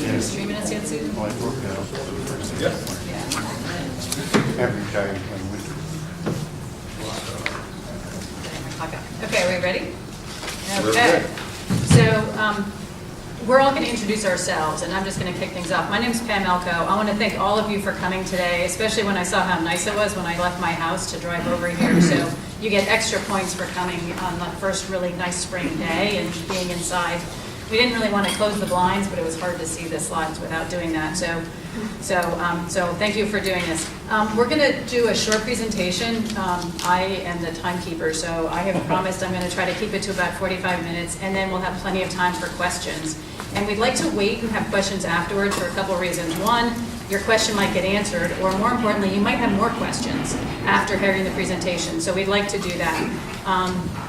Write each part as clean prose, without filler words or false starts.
finish streaming us yet, Susan? Well, it worked out. Yep. Yeah. Every day when we. Okay, are we ready? We're Okay. ready. So, we're all going to introduce ourselves, and I'm just going to kick things off. My name's Pam Elko. I want to thank all of you for coming today, especially when I saw how nice it was when I left my house to drive over here. So you get extra points for coming on the first really nice spring day and being inside. We didn't really want to close the blinds, but it was hard to see the slides without doing that. So thank you for doing this. We're going to do a short presentation. I am the timekeeper, so I have promised I'm going to try to keep it to about 45 minutes, and then we'll have plenty of time for questions. And we'd like to wait and have questions afterwards for a couple of reasons. One, your question might get answered, or more importantly, you might have more questions after hearing the presentation. So we'd like to do that.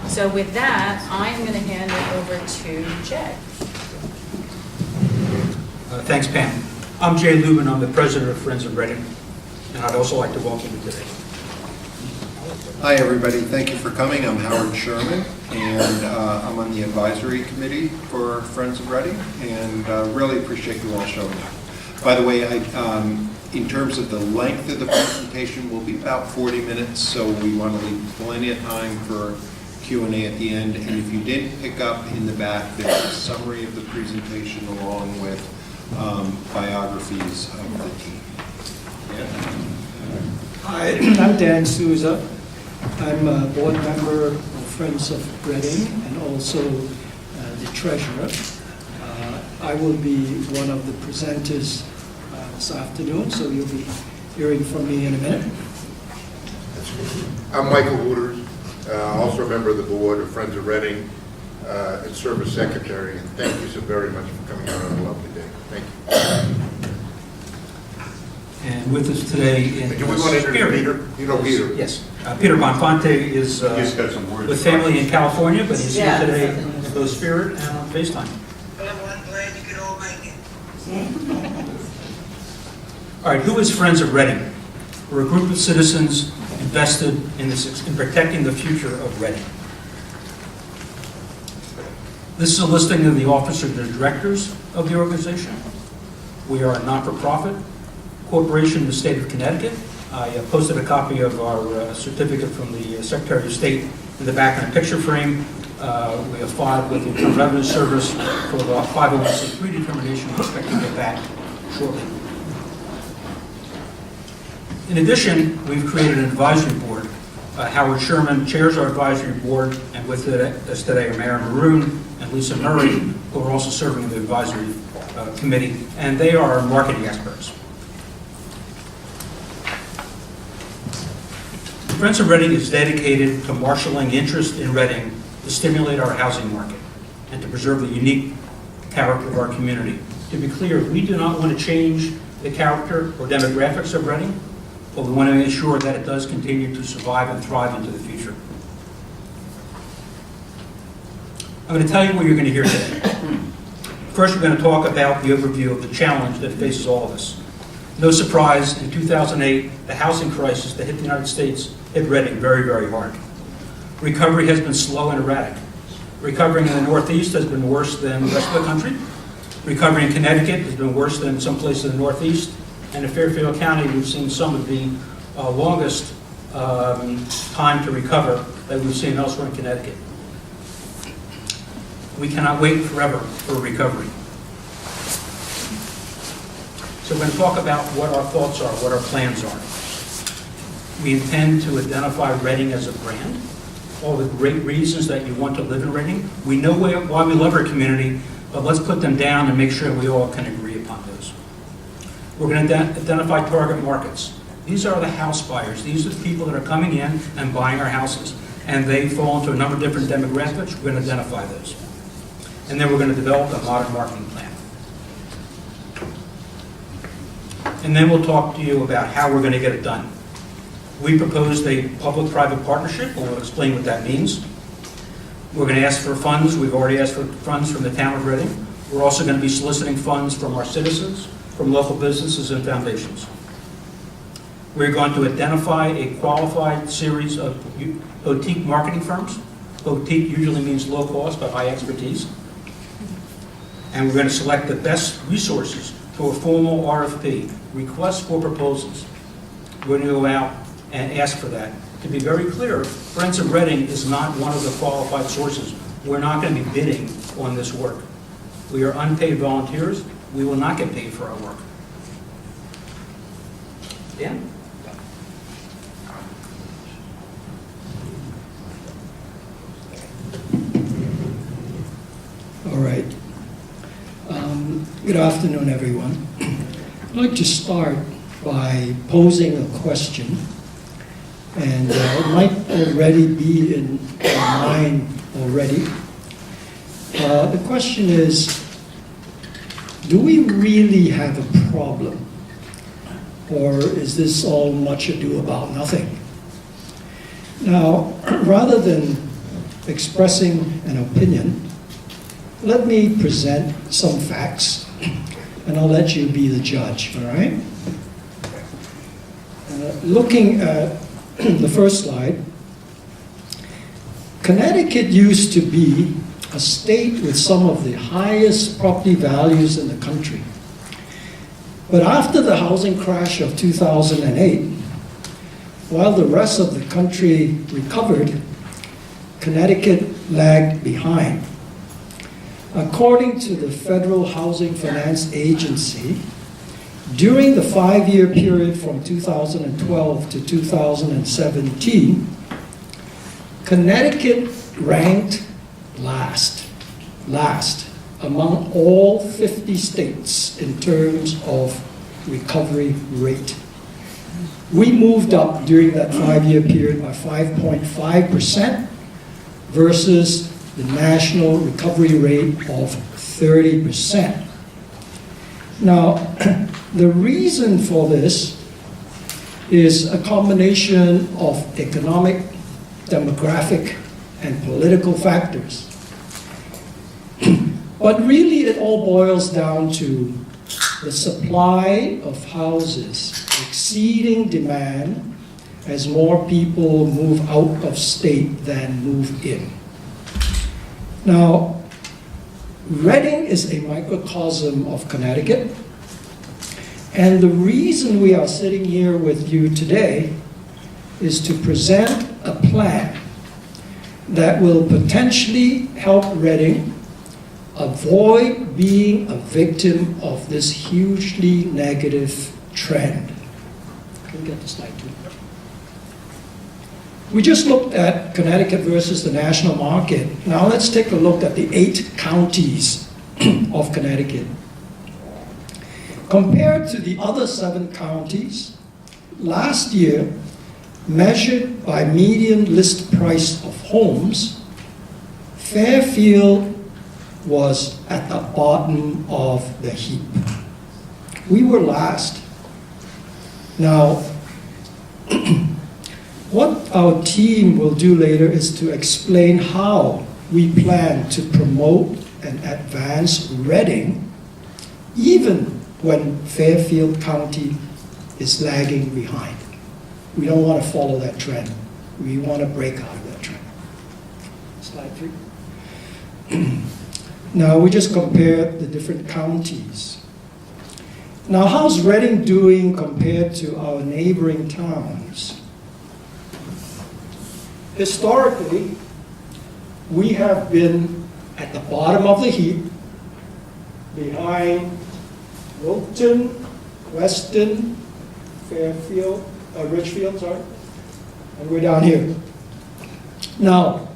So with that, I'm going to hand it over to Jay. Thanks, Pam. I'm Jay Lubin. I'm the president of Friends of Reading, and I'd also like to welcome you today. Hi, everybody. Thank you for coming. I'm Howard Sherman, and I'm on the advisory committee for Friends of Reading, and really appreciate you all showing up. By the way, in terms of the length of the presentation, will be about 40 minutes, so we want to leave plenty of time for Q&A at the end. And if you didn't pick up in the back, there's a summary of the presentation along with biographies of the team. Hi, I'm Dan Souza. I'm a board member of Friends of Reading and also the treasurer. I will be one of the presenters this afternoon, so you'll be hearing from me in a minute. I'm Michael Wooters, also a member of the board of Friends of Reading, and service secretary. And thank you so very much for coming out on a lovely day. Thank you. And with us today in Do we want to introduce Peter? You know Peter? Yes. Peter Bonfante is Just got some words. with family in California, but he's Yeah. here today in both spirit and on FaceTime. Well, I'm glad you could all make it. All right, who is Friends of Reading? We're a group of citizens invested in protecting the future of Reading. This is a listing of the officers and directors of the organization. We are a not-for-profit corporation in the state of Connecticut. I posted a copy of our certificate from the Secretary of State in the back in a picture frame. We have filed with the Internal Revenue Service for the 501c3 determination. We expect to get that shortly. In addition, we've created an advisory board. Howard Sherman chairs our advisory board, and with us today are Mary Maroon and Lisa Murray, who are also serving on the advisory committee, and they are marketing experts. Friends of Reading is dedicated to marshaling interest in Reading to stimulate our housing market and to preserve the unique character of our community. To be clear, we do not want to change the character or demographics of Reading, but we want to ensure that it does continue to survive and thrive into the future. I'm going to tell you what you're going to hear today. First, we're going to talk about the overview of the challenge that faces all of us. No surprise, in 2008, the housing crisis that hit the United States hit Reading very, very hard. Recovery has been slow and erratic. Recovering in the Northeast has been worse than the rest of the country. Recovery in Connecticut has been worse than some places in the Northeast. And in Fairfield County, we've seen some of the longest time to recover that we've seen elsewhere in Connecticut. We cannot wait forever for recovery. So we're going to talk about what our thoughts are, what our plans are. We intend to identify Reading as a brand, all the great reasons that you want to live in Reading. We know why we love our community, but let's put them down and make sure we all can agree upon those. We're going to identify target markets. These are the house buyers. These are the people that are coming in and buying our houses. And they fall into a number of different demographics. We're going to identify those. And then we're going to develop a modern marketing plan. And then we'll talk to you about how we're going to get it done. We proposed a public-private partnership, and we'll explain what that means. We're going to ask for funds. We've already asked for funds from the town of Reading. We're also going to be soliciting funds from our citizens, from local businesses and foundations. We're going to identify a qualified series of boutique marketing firms. Boutique usually means low cost but high expertise. and we're going to select the best resources through a formal RFP, request for proposals. We're going to go out and ask for that. To be very clear, Friends of Reading is not one of the qualified sources. We're not going to be bidding on this work. We are unpaid volunteers. We will not get paid for our work. Dan? All right. Good afternoon, everyone. I'd like to start by posing a question, and it might already be in your mind already. The question is, do we really have a problem, or is this all much ado about nothing? Now, rather than expressing an opinion, let me present some facts, and I'll let you be the judge, all right? Looking at the first slide, Connecticut used to be a state with some of the highest property values in the country. But after the housing crash of 2008, while the rest of the country recovered, Connecticut lagged behind. According to the Federal Housing Finance Agency, during the 5-year period from 2012 to 2017, Connecticut ranked last among all 50 states in terms of recovery rate. We moved up during that 5-year period by 5.5% versus the national recovery rate of 30%. Now, the reason for this is a combination of economic, demographic, and political factors. But really, it all boils down to the supply of houses exceeding demand as more people move out of state than move in. Now, Reading is a microcosm of Connecticut, and the reason we are sitting here with you today is to present a plan that will potentially help Reading avoid being a victim of this hugely negative trend. Can we get the slide too? We just looked at Connecticut versus the national market. Now let's take a look at the 8 counties of Connecticut. Compared to the other 7 counties, last year, measured by median list price of homes, Fairfield was at the bottom of the heap. We were last. Now, what our team will do later is to explain how we plan to promote and advance Reading, even when Fairfield County is lagging behind. We don't want to follow that trend. We want to break out of that trend. Slide 3. Now, we just compared the different counties. Now, how's Reading doing compared to our neighboring towns? Historically, we have been at the bottom of the heap, behind Wilton, Weston, Fairfield, Richfield, and we're down here. Now,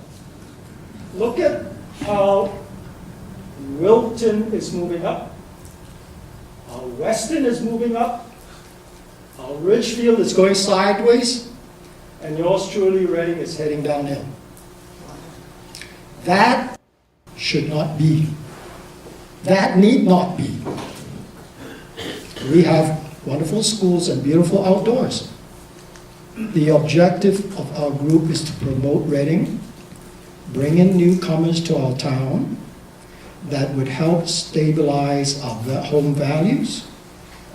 look at how Wilton is moving up, how Weston is moving up, how Richfield is going sideways, and yours truly, Reading, is heading downhill. That should not be. That need not be. We have wonderful schools and beautiful outdoors. The objective of our group is to promote Reading, bring in newcomers to our town that would help stabilize our home values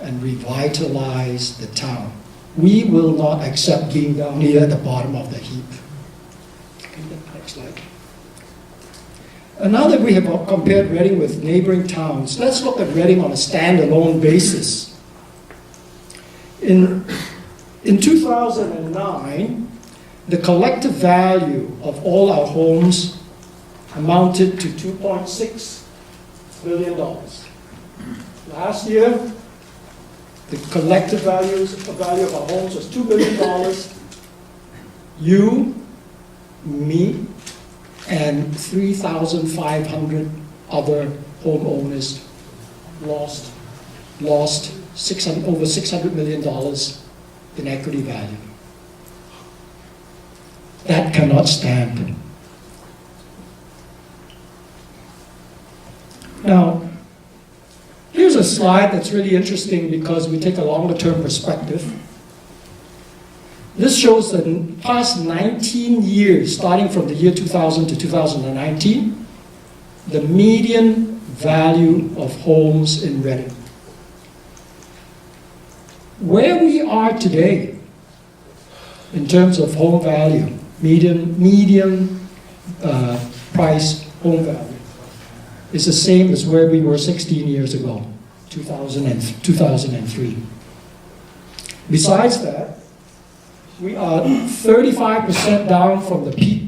and revitalize the town. We will not accept being down here at the bottom of the heap. Next slide. And now that we have compared Reading with neighboring towns, let's look at Reading on a standalone basis. In 2009, the collective value of all our homes amounted to $2.6 billion. Last year, the collective value of our homes was $2 billion. You, me, and 3,500 other homeowners lost over $600 million in equity value. That cannot stand. Now, here's a slide that's really interesting because we take a longer-term perspective. This shows the past 19 years, starting from the year 2000 to 2019, the median value of homes in Reading. Where we are today, in terms of home value, median price home value, is the same as where we were 16 years ago, 2003. Besides that, we are 35% down from the peak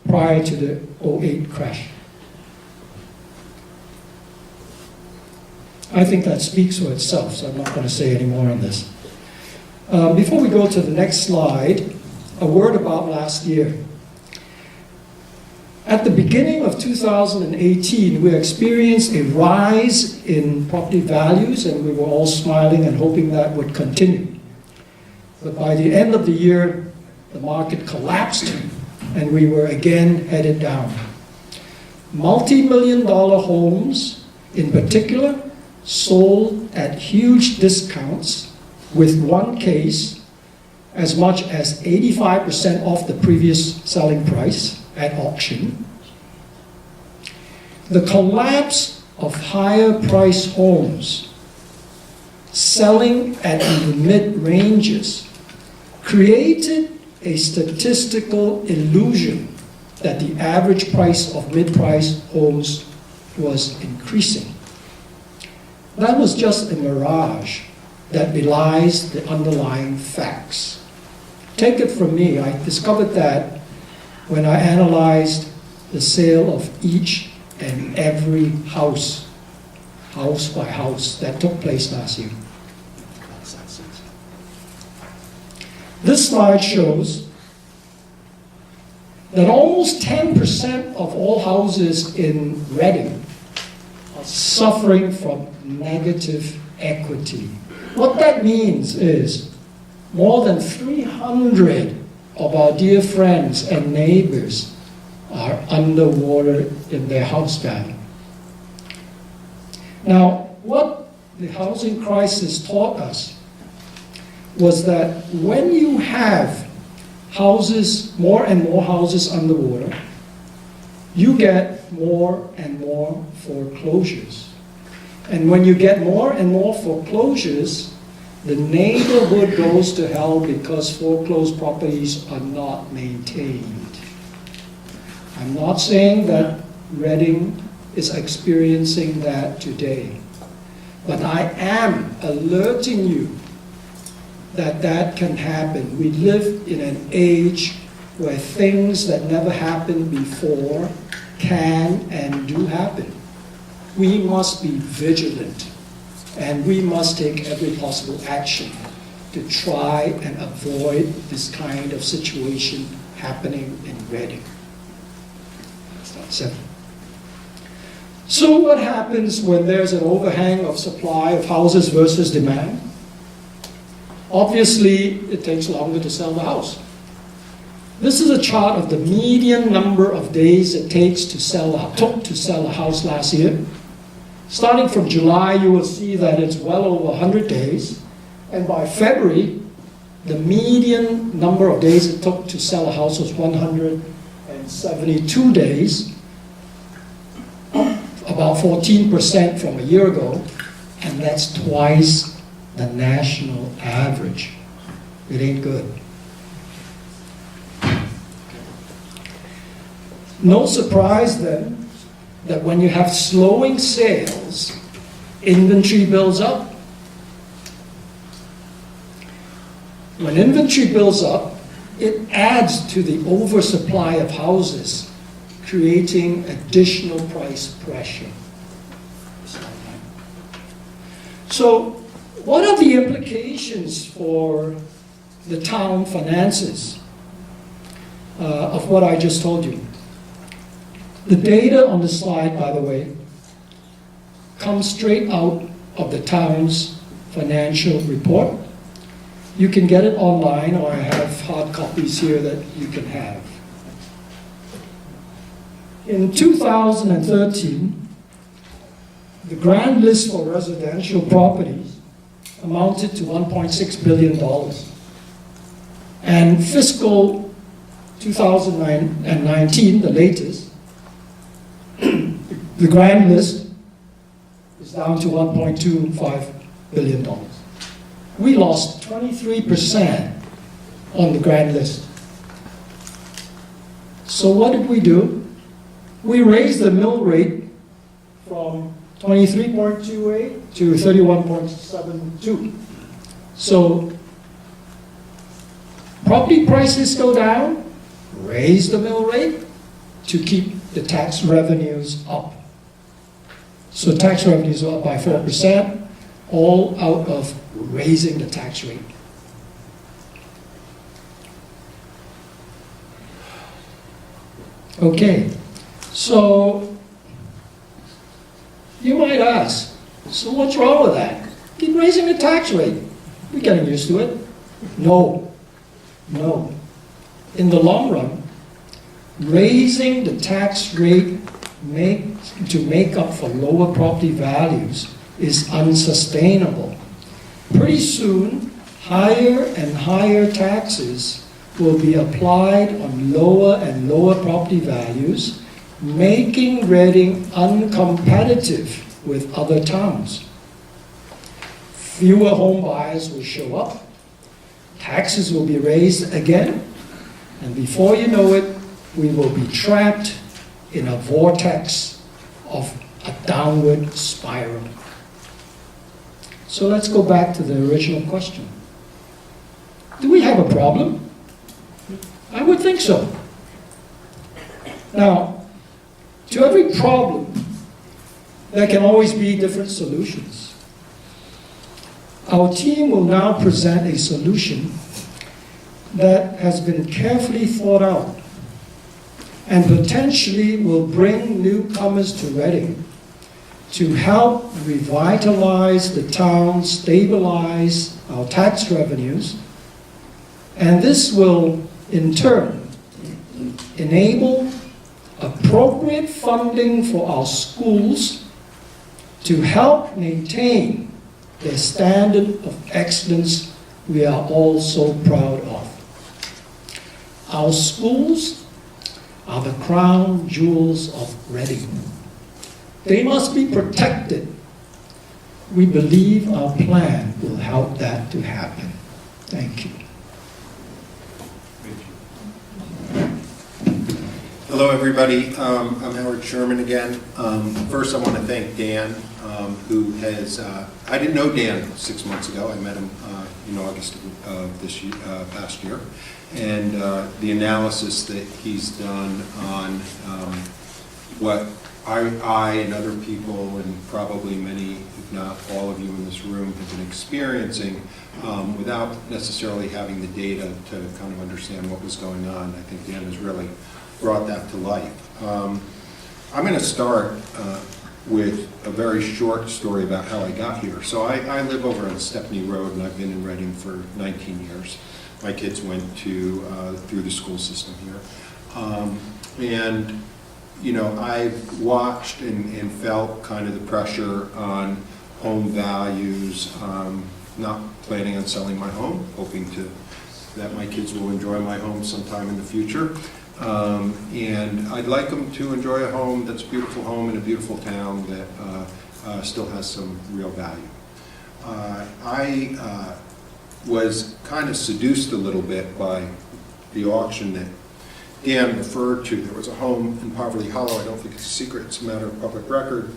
prior to the 2008 crash. I think that speaks for itself, so I'm not going to say any more on this. Before we go to the next slide, a word about last year. At the beginning of 2018, we experienced a rise in property values, and we were all smiling and hoping that would continue. But by the end of the year, the market collapsed, and we were again headed down. Multi-million-dollar homes, in particular, sold at huge discounts, with one case as much as 85% off the previous selling price at auction. The collapse of higher price homes selling at the mid-ranges created a statistical illusion that the average price of mid-price homes was increasing. That was just a mirage that belies the underlying facts. Take it from me, I discovered that when I analyzed the sale of each and every house by house, that took place last year. This slide shows that almost 10% of all houses in Reading are suffering from negative equity. What that means is more than 300 of our dear friends and neighbors are underwater in their house value. Now, what the housing crisis taught us was that when you have houses, more and more houses underwater, you get more and more foreclosures. And when you get more and more foreclosures, the neighborhood goes to hell because foreclosed properties are not maintained. I'm not saying that Reading is experiencing that today, but I am alerting you that that can happen. We live in an age where things that never happened before can and do happen. We must be vigilant, and we must take every possible action to try and avoid this kind of situation happening in Reading. So what happens when there's an overhang of supply of houses versus demand? Obviously, it takes longer to sell the house. This is a chart of the median number of days it took to sell a house last year. Starting from July, you will see that it's well over 100 days. And by February, the median number of days it took to sell a house was 172 days, about 14% from a year ago, and that's twice the national average. It ain't good. No surprise then that when you have slowing sales, inventory builds up. When inventory builds up, it adds to the oversupply of houses, creating additional price pressure. So, what are the implications for the town finances of what I just told you? The data on the slide, by the way, comes straight out of the town's financial report. You can get it online, or I have hard copies here that you can have. In 2013, the grand list for residential properties amounted to $1.6 billion. And fiscal 2019, the latest, the grand list is down to $1.25 billion. We lost 23% on the grand list. So what did we do? We raised the mill rate from 23.28 to 31.72. So property prices go down, raise the mill rate to keep the tax revenues up. So tax revenues are up by 4%, all out of raising the tax rate. Okay, so you might ask, so what's wrong with that? Keep raising the tax rate. We're getting used to it. No. In the long run, raising the tax rate to make up for lower property values is unsustainable. Pretty soon, higher and higher taxes will be applied on lower and lower property values, making Reading uncompetitive with other towns. Fewer home buyers will show up, taxes will be raised again, and before you know it, we will be trapped in a vortex of a downward spiral. So let's go back to the original question. Do we have a problem? I would think so. Now, to every problem, there can always be different solutions. Our team will now present a solution that has been carefully thought out and potentially will bring newcomers to Reading to help revitalize the town, stabilize our tax revenues, and this will, in turn, enable appropriate funding for our schools to help maintain the standard of excellence we are all so proud of. Our schools are the crown jewels of Reading. They must be protected. We believe our plan will help that to happen. Thank you. Hello, everybody. I'm Howard Sherman again. First, I want to thank Dan, who has, I didn't know Dan 6 months ago. I met him in August of this year, past year. And the analysis that he's done on what I and other people, and probably many, if not all of you in this room, have been experiencing without necessarily having the data to kind of understand what was going on. I think Dan has really brought that to life. I'm going to start with a very short story about how I got here. So I live over on Stepney Road, and I've been in Reading for 19 years. My kids went through the school system here. And you know, I've watched and felt kind of the pressure on home values, not planning on selling my home, hoping that my kids will enjoy my home sometime in the future. And I'd like them to enjoy a home that's a beautiful home in a beautiful town that still has some real value. I was kind of seduced a little bit by the auction that Dan referred to, there was a home in Poverty Hollow. I don't think it's a secret, it's a matter of public record.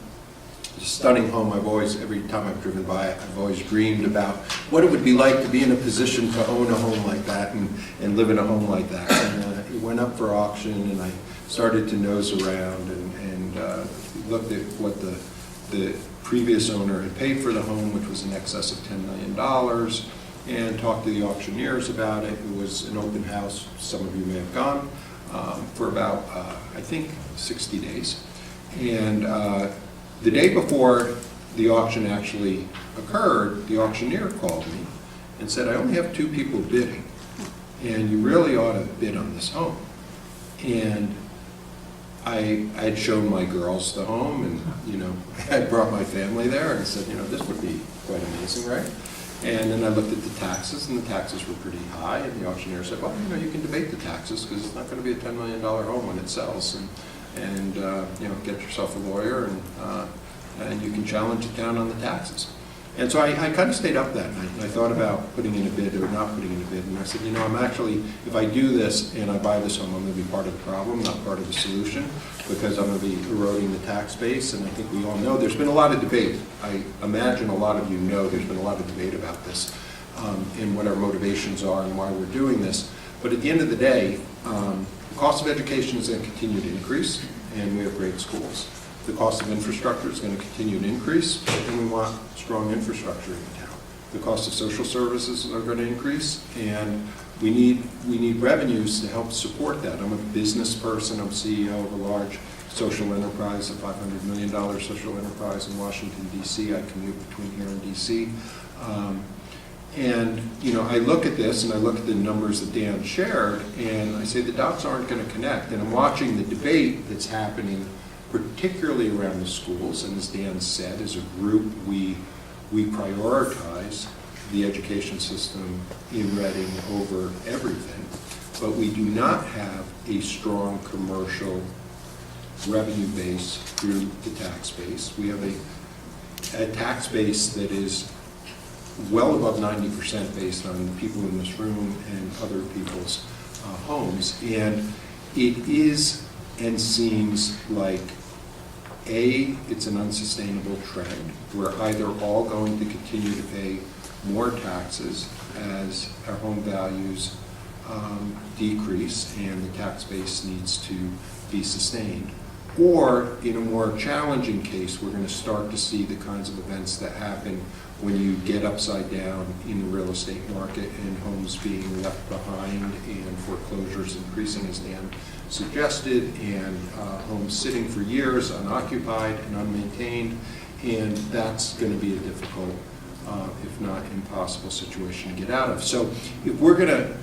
It's a stunning home. Every time I've driven by it, I've always dreamed about what it would be like to be in a position to own a home like that and live in a home like that. And it went up for auction, and I started to nose around and looked at what the previous owner had paid for the home, which was in excess of $10 million, and talked to the auctioneers about it. It was an open house, some of you may have gone, for about, I think, 60 days. And the day before the auction actually occurred, the auctioneer called me and said, I only have 2 people bidding, and you really ought to bid on this home. And I had shown my girls the home, and I had brought my family there, and I said, this would be quite amazing, right? And then I looked at the taxes, and the taxes were pretty high, and the auctioneer said, well, you can debate the taxes, because it's not going to be a $10 million home when it sells, and get yourself a lawyer, and you can challenge the town on the taxes. And so I kind of stayed up that night, and I thought about putting in a bid or not putting in a bid, and I said, I'm actually, if I do this and I buy this home, I'm going to be part of the problem, not part of the solution, because I'm going to be eroding the tax base, and I think we all know there's been a lot of debate. I imagine a lot of you know there's been a lot of debate about this, and what our motivations are and why we're doing this. But at the end of the day, the cost of education is going to continue to increase, and we have great schools. The cost of infrastructure is going to continue to increase, and we want strong infrastructure in the town. The cost of social services are going to increase, and we need revenues to help support that. I'm a business person. I'm CEO of a large social enterprise, a $500 million social enterprise in Washington, D.C. I commute between here and D.C. And I look at this, and I look at the numbers that Dan shared, and I say the dots aren't going to connect. And I'm watching the debate that's happening, particularly around the schools. And as Dan said, as a group, we prioritize the education system in Reading over everything, but we do not have a strong commercial revenue base through the tax base. We have a tax base that is well above 90% based on the people in this room and other people's homes, and it is and seems like it's an unsustainable trend. We're either all going to continue to pay more taxes as our home values decrease and the tax base needs to be sustained, or in a more challenging case, we're going to start to see the kinds of events that happen when you get upside down in the real estate market and homes being left behind and foreclosures increasing, as Dan suggested, and homes sitting for years unoccupied and unmaintained, and that's going to be a difficult, if not impossible situation to get out of. So if we're going to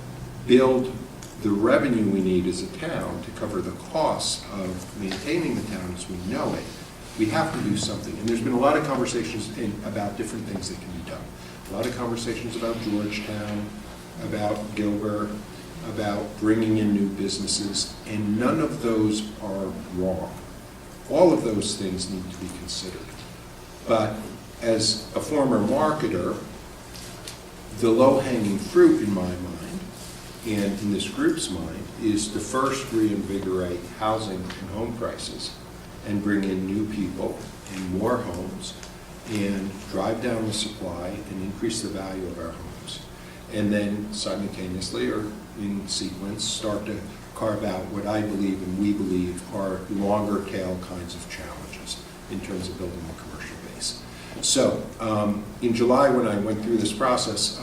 build the revenue we need as a town to cover the costs of maintaining the town as we know it, we have to do something. And there's been a lot of conversations about different things that can be done. A lot of conversations about Georgetown, about Gilbert, about bringing in new businesses, and none of those are wrong. All of those things need to be considered. But as a former marketer, the low-hanging fruit in my mind, and in this group's mind, is to first reinvigorate housing and home prices and bring in new people and more homes and drive down the supply and increase the value of our homes. And then simultaneously, or in sequence, start to carve out what I believe and we believe are longer tail kinds of challenges in terms of building a commercial base. So in July, when I went through this process,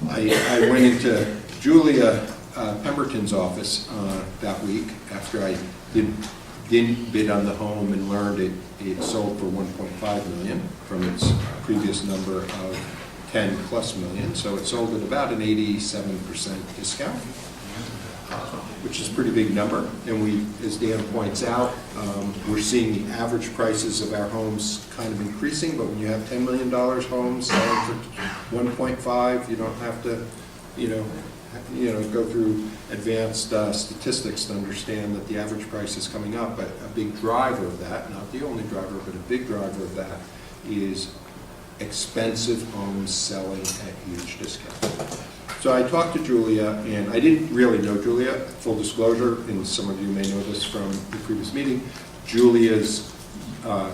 I went into Julia Pemberton's office that week after I didn't bid on the home and learned it sold for $1.5 million from its previous number of $10+ million. So it sold at about an 87% discount, which is a pretty big number. And we, as Dan points out, we're seeing the average prices of our homes kind of increasing, but when you have $10 million homes selling for 1.5, you don't have to, go through advanced statistics to understand that the average price is coming up. But a big driver of that, not the only driver, but a big driver of that is expensive homes selling at huge discounts. So I talked to Julia, and I didn't really know Julia, full disclosure, and some of you may know this from the previous meeting. Julia's, I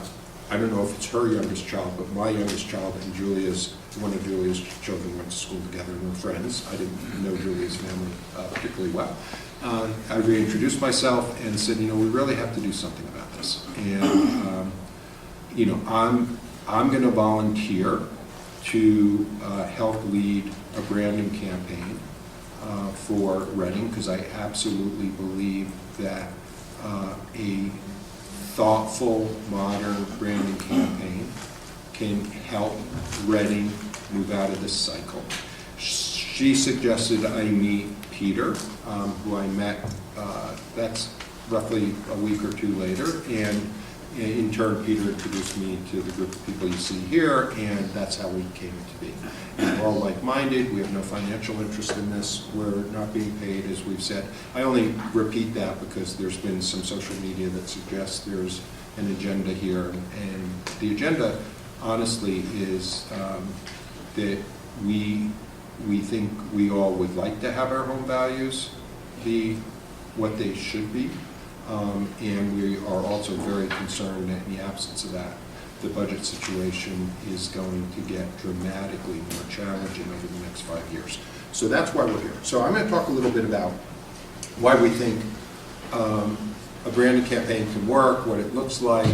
don't know if it's her youngest child, but my youngest child and one of Julia's children went to school together and were friends. I didn't know Julia's family particularly well. I reintroduced myself and said, we really have to do something about this. And, I'm going to volunteer to help lead a branding campaign for Reading, because I absolutely believe that a thoughtful, modern branding campaign can help Reading move out of this cycle. She suggested I meet Peter, who I met, that's roughly a week or two later, and in turn, Peter introduced me to the group of people you see here, and that's how we came to be. And we're all like-minded. We have no financial interest in this. We're not being paid, as we've said. I only repeat that because there's been some social media that suggests there's an agenda here, and the agenda, honestly, is that we think we all would like to have our home values be what they should be. And we are also very concerned that in the absence of that, the budget situation is going to get dramatically more challenging over the next 5 years. So that's why we're here. So I'm going to talk a little bit about why we think a branding campaign can work, what it looks like,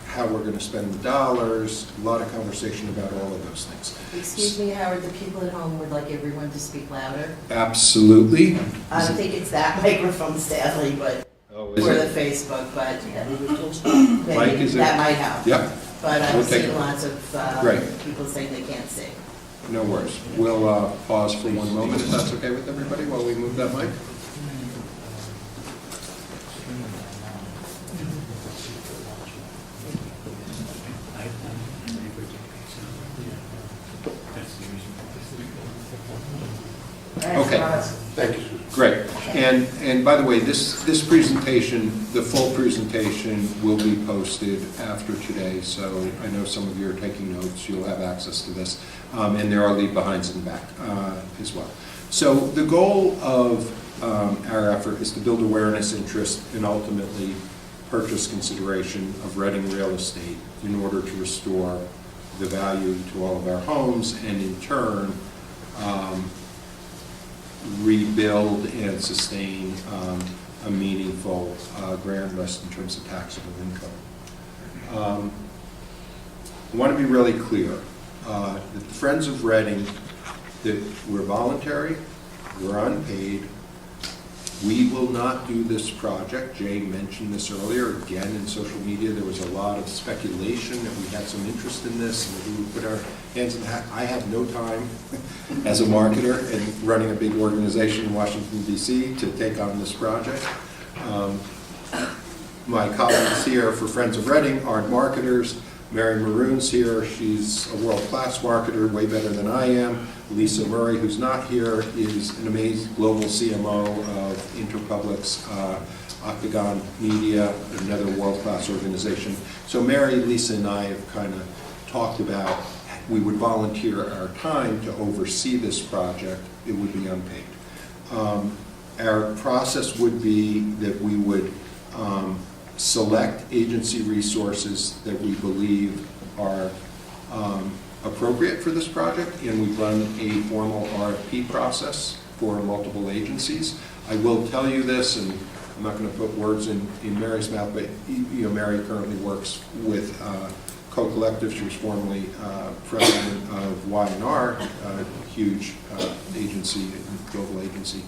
how we're going to spend the dollars, a lot of conversation about all of those things. Excuse me, Howard, the people at home would like everyone to speak louder. Absolutely. I don't think it's that microphone, sadly, but, Oh, or is the it? Facebook, but Mike, maybe is it? that might help. Yep, But We'll I've take seen it. lots of Right. people saying they can't see. no worries. We'll pause for one moment, if that's okay with everybody, while we move that mic. Okay. Thank you, Susan. Great. And by the way, this presentation, the full presentation will be posted after today, so I know some of you are taking notes, you'll have access to this, and there are leave behinds in the back as well. So the goal of our effort is to build awareness, interest, and ultimately purchase consideration of Reading real estate in order to restore the value to all of our homes, and in turn, rebuild and sustain a meaningful grand list in terms of taxable income. I want to be really clear that the Friends of Reading, that we're voluntary, we're unpaid, we will not do this project. Jay mentioned this earlier. Again, in social media, there was a lot of speculation that we had some interest in this and that we would put our hands in the hat. I have no time as a marketer and running a big organization in Washington, D.C. to take on this project. My colleagues here for Friends of Reading aren't marketers. Mary Maroon's here. She's a world-class marketer, way better than I am. Lisa Murray, who's not here, is an amazing global CMO of Interpublic's Octagon Media, another world-class organization. So Mary, Lisa, and I have kind of talked about we would volunteer our time to oversee this project. It would be unpaid. Our process would be that we would select agency resources that we believe are appropriate for this project, and we run a formal RFP process for multiple agencies. I will tell you this, and I'm not going to put words in Mary's mouth, but Mary currently works with Co-Collective. She was formerly president of Y&R, a huge agency, global agency.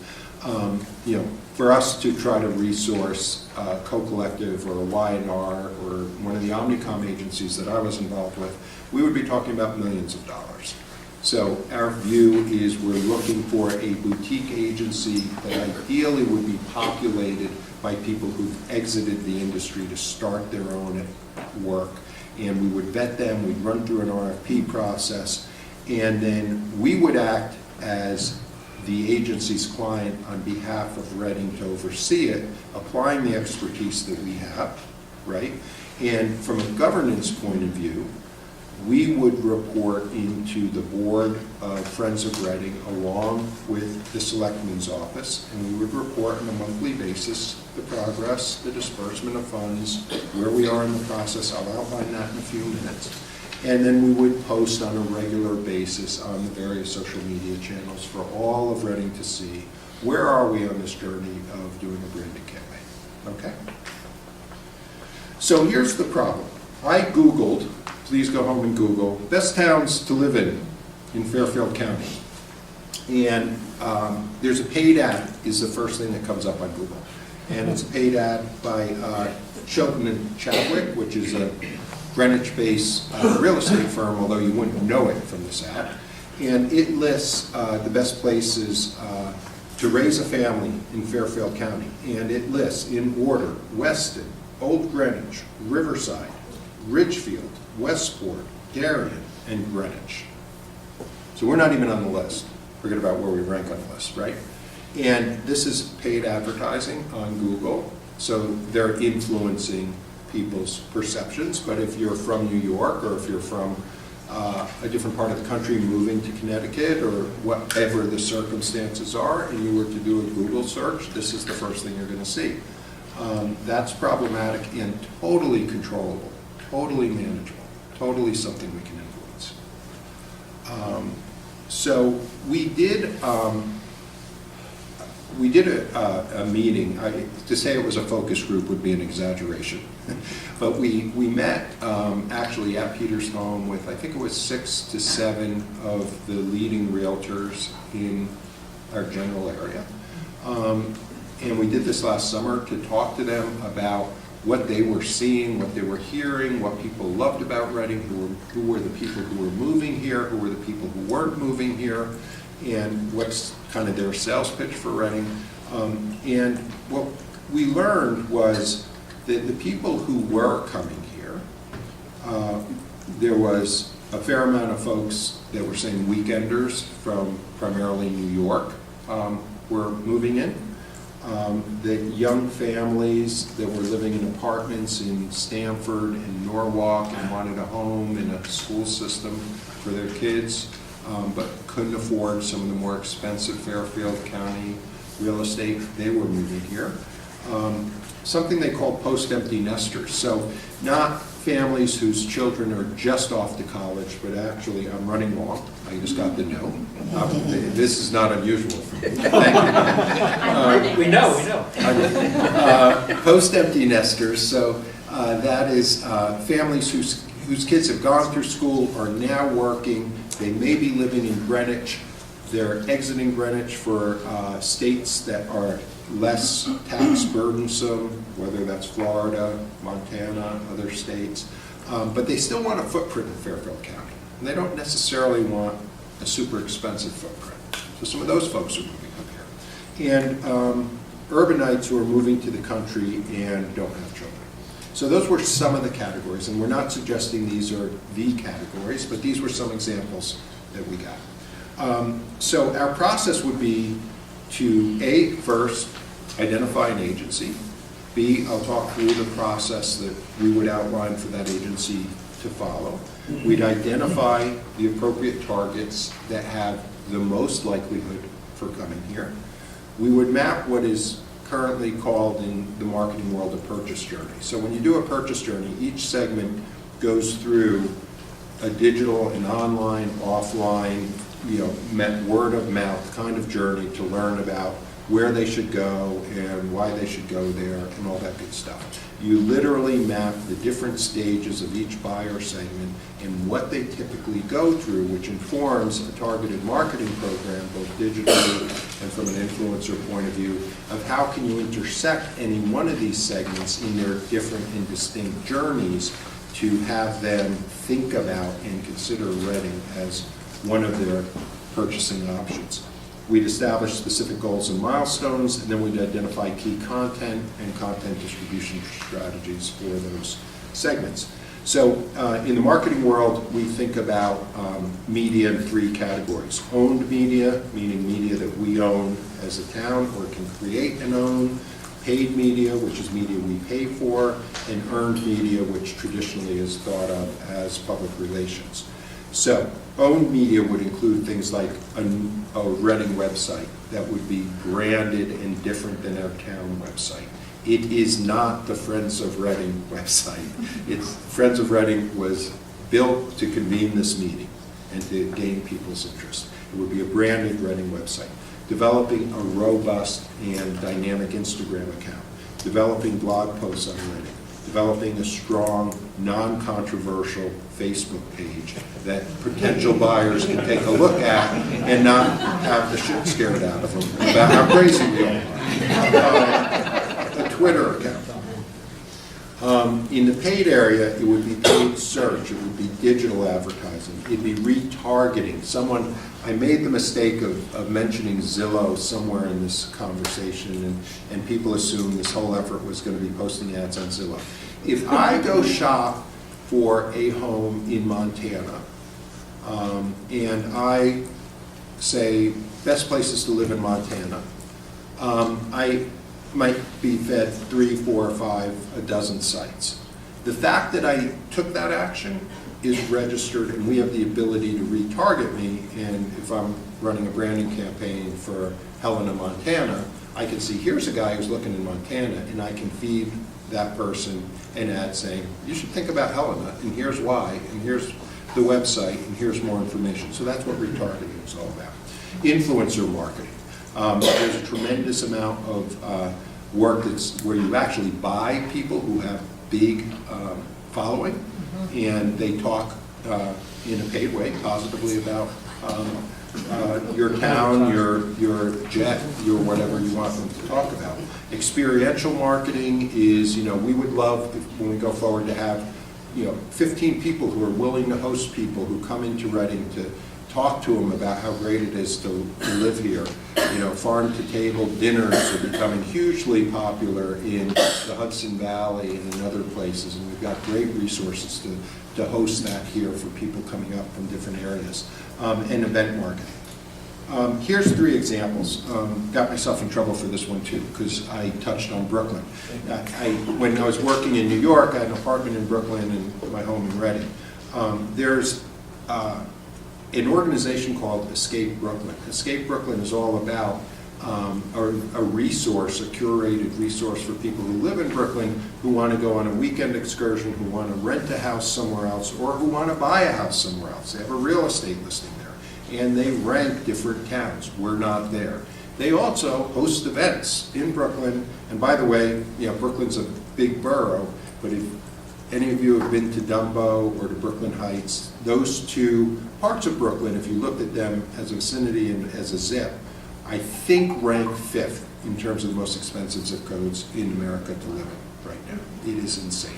For us to try to resource Co-Collective or Y&R or one of the Omnicom agencies that I was involved with, we would be talking about millions of dollars. So our view is we're looking for a boutique agency that ideally would be populated by people who've exited the industry to start their own work. And we would vet them, we'd run through an RFP process, and then we would act as the agency's client on behalf of Reading to oversee it, applying the expertise that we have, right? And from a governance point of view, we would report into the Board of Friends of Reading along with the Selectmen's Office, and we would report on a monthly basis the progress, the disbursement of funds, where we are in the process. I'll outline that in a few minutes. And then we would post on a regular basis on the various social media channels for all of Reading to see where are we on this journey of doing a branding campaign, okay? So here's the problem. I Googled, please go home and Google, best towns to live in Fairfield County. And there's a paid ad is the first thing that comes up on Google. And it's a paid ad by Chilton and Chadwick, which is a Greenwich-based real estate firm, although you wouldn't know it from this ad. And it lists the best places to raise a family in Fairfield County. And it lists in order Weston, Old Greenwich, Riverside, Ridgefield, Westport, Darien, and Greenwich. So we're not even on the list. Forget about where we rank on the list, right? And this is paid advertising on Google, so they're influencing people's perceptions. But if you're from New York, or if you're from a different part of the country moving to Connecticut, or whatever the circumstances are, and you were to do a Google search, this is the first thing you're going to see. That's problematic and totally controllable, totally manageable, totally something we can influence. So we did a meeting. To say it was a focus group would be an exaggeration. But we met actually at Peter's home with, I think it was 6 to 7 of the leading realtors in our general area. And we did this last summer to talk to them about what they were seeing, what they were hearing, what people loved about Reading, who were the people who were moving here, who were the people who weren't moving here, and what's kind of their sales pitch for Reading. And what we learned was that the people who were coming here, there was a fair amount of folks that were saying weekenders from primarily New York were moving in. That young families that were living in apartments in Stamford and Norwalk and wanted a home and a school system for their kids, but couldn't afford some of the more expensive Fairfield County real estate, they were moving here. Something they call post-empty nesters. So not families whose children are just off to college, but actually, I'm running long. I just got the note. This is not unusual for me. Thank you. We know. Post-empty nesters. So that is families whose kids have gone through school, are now working. They may be living in Greenwich. They're exiting Greenwich for states that are less tax burdensome, whether that's Florida, Montana, other states. But they still want a footprint in Fairfield County. And they don't necessarily want a super expensive footprint. So some of those folks are moving up here. And urbanites who are moving to the country and don't have children. So those were some of the categories. And we're not suggesting these are the categories, but these were some examples that we got. So our process would be to, A, first, identify an agency. B, I'll talk through the process that we would outline for that agency to follow. We'd identify the appropriate targets that have the most likelihood for coming here. We would map what is currently called in the marketing world a purchase journey. So when you do a purchase journey, each segment goes through a digital and online, offline, word of mouth kind of journey to learn about where they should go and why they should go there and all that good stuff. You literally map the different stages of each buyer segment and what they typically go through, which informs a targeted marketing program, both digitally and from an influencer point of view, of how can you intersect any one of these segments in their different and distinct journeys to have them think about and consider Reading as one of their purchasing options. We'd establish specific goals and milestones, and then we'd identify key content and content distribution strategies for those segments. So in the marketing world, we think about media in 3 categories. Owned media, meaning media that we own as a town or can create and own. paid media, which is media we pay for, and earned media, which traditionally is thought of as public relations. So owned media would include things like a Reading website that would be branded and different than our town website. It is not the Friends of Reading website. Friends of Reading was built to convene this meeting and to gain people's interest. It would be a branded Reading website. Developing a robust and dynamic Instagram account. Developing blog posts on Reading. Developing a strong, non-controversial Facebook page that potential buyers can take a look at and not have the shit scared out of them about how crazy we are. A Twitter account. In the paid area, it would be paid search, it would be digital advertising, it'd be retargeting. I made the mistake of mentioning Zillow somewhere in this conversation, and people assume this whole effort was going to be posting ads on Zillow. If I go shop for a home in Montana, and I say best places to live in Montana, I might be fed 3, 4, 5, a dozen sites. The fact that I took that action is registered, and we have the ability to retarget me, and if I'm running a branding campaign for Helena, Montana, I can see here's a guy who's looking in Montana, and I can feed that person an ad saying, you should think about Helena, and here's why, and here's the website, and here's more information. So that's what retargeting is all about. Influencer marketing. There's a tremendous amount of work where you actually buy people who have big following, and they talk in a paid way positively about your town, your jet, your whatever you want them to talk about. Experiential marketing is, we would love, when we go forward, to have 15 people who are willing to host people who come into Reading to talk to them about how great it is to live here. Farm-to-table dinners are becoming hugely popular in the Hudson Valley and in other places, and we've got great resources to host that here for people coming up from different areas. And event marketing. Here's 3 examples. Got myself in trouble for this one too, because I touched on Brooklyn. When I was working in New York, I had an apartment in Brooklyn and my home in Reading. There's an organization called Escape Brooklyn. Escape Brooklyn is all about a resource, a curated resource for people who live in Brooklyn, who want to go on a weekend excursion, who want to rent a house somewhere else, or who want to buy a house somewhere else. They have a real estate listing there, and they rent different towns. We're not there. They also host events in Brooklyn, and by the way, Brooklyn's a big borough, but if any of you have been to Dumbo or to Brooklyn Heights, those 2 parts of Brooklyn, if you looked at them as a vicinity and as a zip, I think rank 5th in terms of the most expensive zip codes in America to live in right now. It is insane.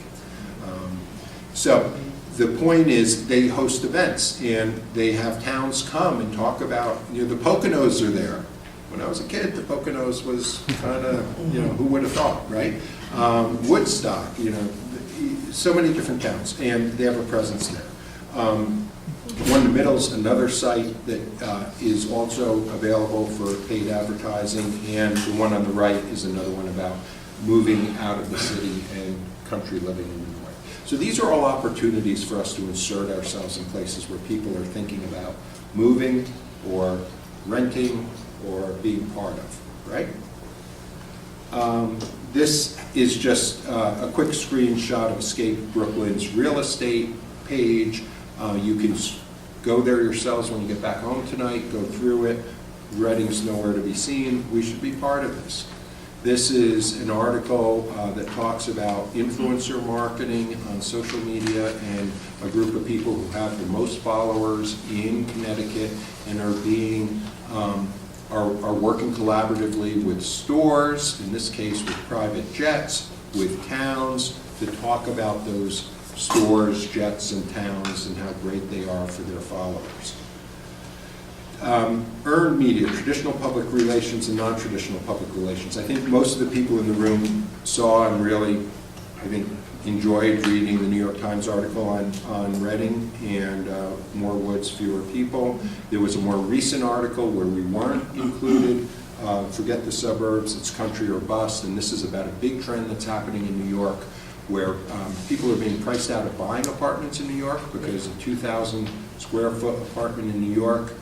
So the point is they host events, and they have towns come and talk about, the Poconos are there. When I was a kid, the Poconos was kind of, who would have thought, right? Woodstock, so many different towns, and they have a presence there. One in the middle is another site that is also available for paid advertising, and the one on the right is another one about moving out of the city and country living in the north. So these are all opportunities for us to insert ourselves in places where people are thinking about moving or renting or being part of, right? This is just a quick screenshot of Escape Brooklyn's real estate page. You can go there yourselves when you get back home tonight, go through it. Reading's nowhere to be seen. We should be part of this. This is an article that talks about influencer marketing on social media and a group of people who have the most followers in Connecticut and are being are working collaboratively with stores, in this case with private jets, with towns, to talk about those stores, jets, and towns and how great they are for their followers. Earned media, traditional public relations and non-traditional public relations. I think most of the people in the room saw and really, I think, enjoyed reading the New York Times article on Reading and More Woods, Fewer People. There was a more recent article where we weren't included Forget the suburbs, it's country or bust, and this is about a big trend that's happening in New York where people are being priced out of buying apartments in New York because a 2,000 square foot apartment in New York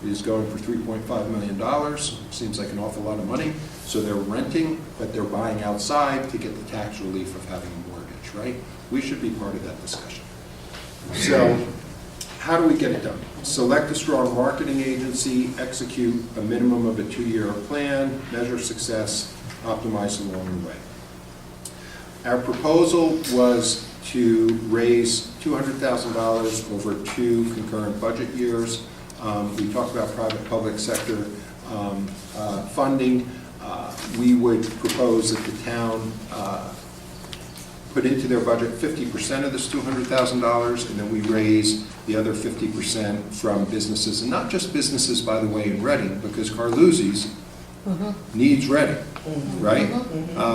is going for $3.5 million. Seems like an awful lot of money. So they're renting, but they're buying outside to get the tax relief of having a mortgage, right? We should be part of that discussion. So how do we get it done? Select a strong marketing agency, execute a minimum of a 2-year plan, measure success, optimize along the way. Our proposal was to raise $200,000 over 2 concurrent budget years. We talked about private-public sector funding. We would propose that the town put into their budget 50% of this $200,000, and then we raise the other 50% from businesses, and not just businesses, by the way, in Reading, because Carluzzi's needs Reading, right?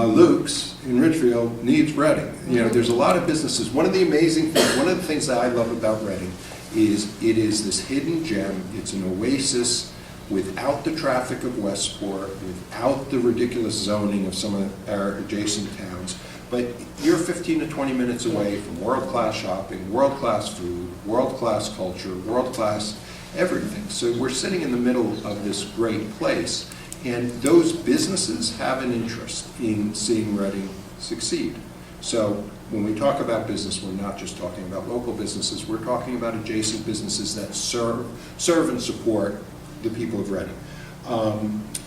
Luke's in Ridgefield needs Reading. You know, there's a lot of businesses. One of the amazing things, one of the things that I love about Reading is it is this hidden gem. It's an oasis without the traffic of Westport, without the ridiculous zoning of some of our adjacent towns. But you're 15 to 20 minutes away from world-class shopping, world-class food, world-class culture, world-class everything. So we're sitting in the middle of this great place. And those businesses have an interest in seeing Reading succeed. So when we talk about business, we're not just talking about local businesses, we're talking about adjacent businesses that serve and support the people of Reading.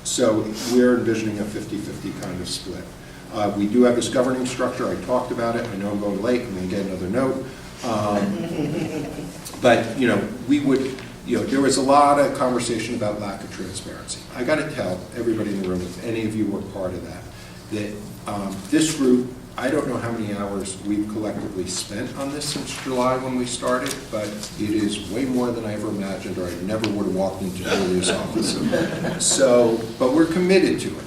So we're envisioning a 50-50 kind of split. We do have this governing structure. I talked about it. I know I'm going late. I'm going to get another note. But, you know, we would, you know, there was a lot of conversation about lack of transparency. I got to tell everybody in the room, if any of you were part of that, that this group, I don't know how many hours we've collectively spent on this since July when we started, but it is way more than I ever imagined, or I never would have walked into Julia's office. So, but we're committed to it.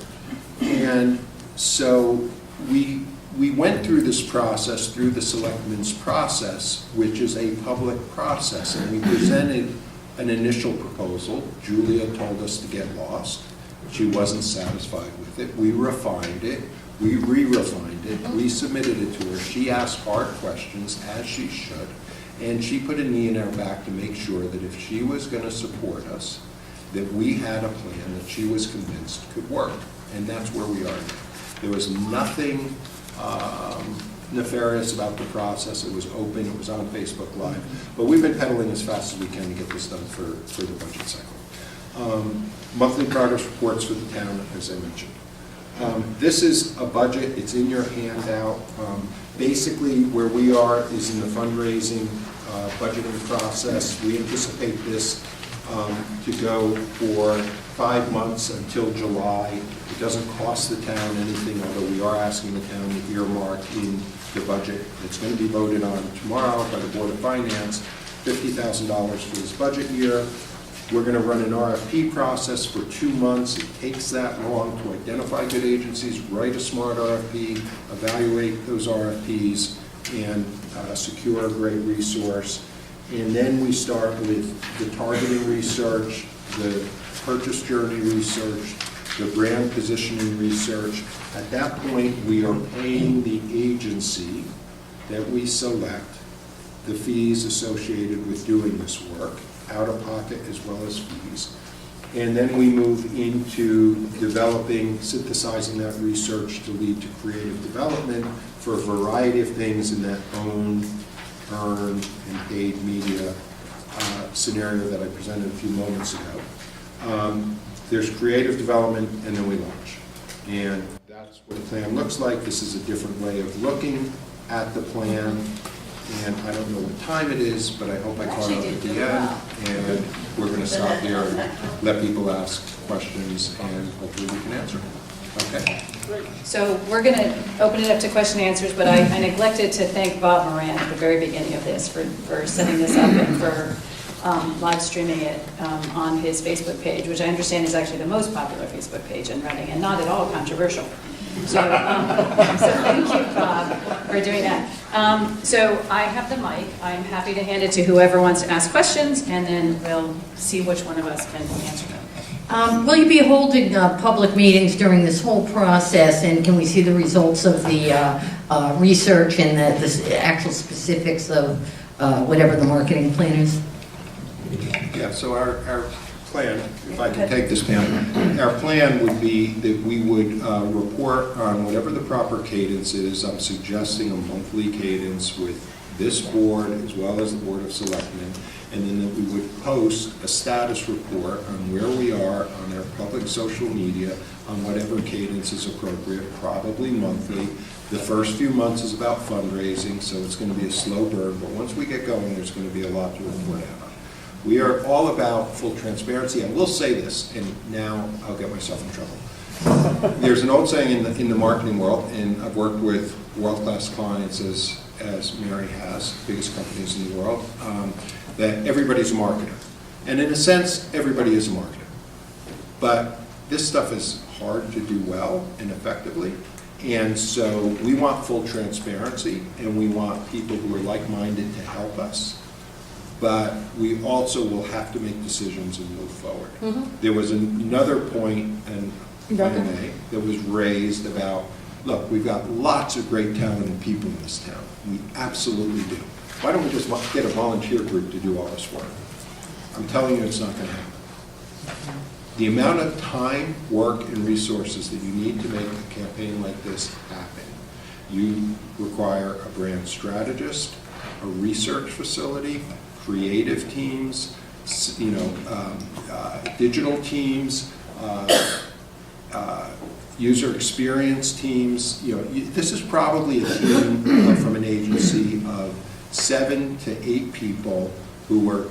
And so we went through this process, through the selectmen's process, which is a public process, and we presented an initial proposal. Julia told us to get lost. She wasn't satisfied with it. We refined it. We re-refined it. We submitted it to her. She asked hard questions, as she should, and she put a knee in our back to make sure that if she was going to support us, that we had a plan that she was convinced could work. And that's where we are now. There was nothing nefarious about the process. It was open. It was on Facebook Live. But we've been pedaling as fast as we can to get this done for the budget cycle. Monthly progress reports for the town, as I mentioned. This is a budget. It's in your handout. Basically, where we are is in the fundraising budgeting process. We anticipate this to go for 5 months until July. It doesn't cost the town anything, although we are asking the town to earmark in the budget that's going to be voted on tomorrow by the Board of Finance, $50,000 for this budget year. We're going to run an RFP process for 2 months. It takes that long to identify good agencies, write a smart RFP, evaluate those RFPs, and secure a great resource. And then we start with the targeting research, the purchase journey research, the brand positioning research. At that point, we are paying the agency that we select the fees associated with doing this work, out of pocket as well as fees. And then we move into developing, synthesizing that research to lead to creative development for a variety of things in that owned, earned, and paid media scenario that I presented a few moments ago. There's creative development, and then we launch. And that's what the plan looks like. This is a different way of looking at the plan. And I don't know what time it is, but I hope I caught up at the end. And we're going to stop here and let people ask questions, and hopefully we can answer them. Okay? So we're going to open it up to question and answers, but I neglected to thank Bob Moran at the very beginning of this for setting this up and for live streaming it on his Facebook page, which I understand is actually the most popular Facebook page in Reading and not at all controversial. So, so thank you, Bob, for doing that. So I have the mic. I'm happy to hand it to whoever wants to ask questions, and then we'll see which one of us can answer them. Will you be holding public meetings during this whole process, and can we see the results of the research and the actual specifics of whatever the marketing plan is? Yeah, so our plan, if I can take this, Pam, our plan would be that we would report on whatever the proper cadence is. I'm suggesting a monthly cadence with this board as well as the Board of Selectmen, and then that we would post a status report on where we are on our public social media on whatever cadence is appropriate, probably monthly. The first few months is about fundraising, so it's going to be a slow burn, but once we get going, there's going to be a lot to report out on. We are all about full transparency. I will say this, and now I'll get myself in trouble. There's an old saying in the marketing world, and I've worked with world-class clients as Mary has, biggest companies in the world, that everybody's a marketer. And in a sense, everybody is a marketer. But this stuff is hard to do well and effectively. And so we want full transparency, and we want people who are like-minded to help us. But we also will have to make decisions and move forward. There was another point, and if I may, that was raised about, look, we've got lots of great talented people in this town. We absolutely do. Why don't we just get a volunteer group to do all this work? I'm telling you, it's not going to happen. The amount of time, work, and resources that you need to make a campaign like this happen, you require a brand strategist, a research facility, creative teams, digital teams, user experience teams. This is probably a team from an agency of 7 to 8 people who are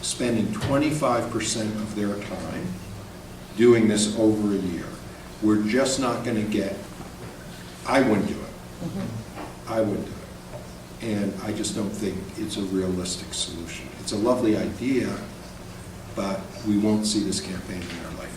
spending 25% of their time doing this over a year. We're just not going to get, I wouldn't do it. I wouldn't do it. And I just don't think it's a realistic solution. It's a lovely idea, but we won't see this campaign in our lifetime.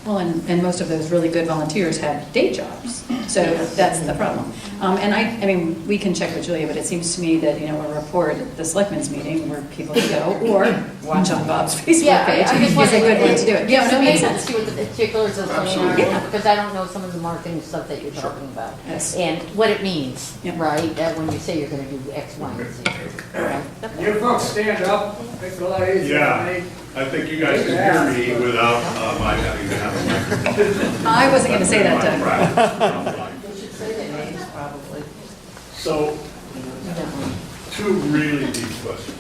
Well, and most of those really good volunteers have day jobs, so that's the problem. And I mean, we can check with Julia, but it seems to me that, a report at the selectmen's meeting where people can go, or watch on Bob's Facebook page, is a good way to do it. Yeah, no, it makes sense. See what the particulars of Absolutely. because I don't know some of the marketing stuff that you're talking about. Yes. And what it means, Yeah. right, when you say you're going to do X, Y, and Z. Right? You folks stand up, makes it a lot easier for me. I think you guys can hear me without my having to have a microphone. I wasn't going to say that, Doug. You should say their names, probably. So, two really deep questions.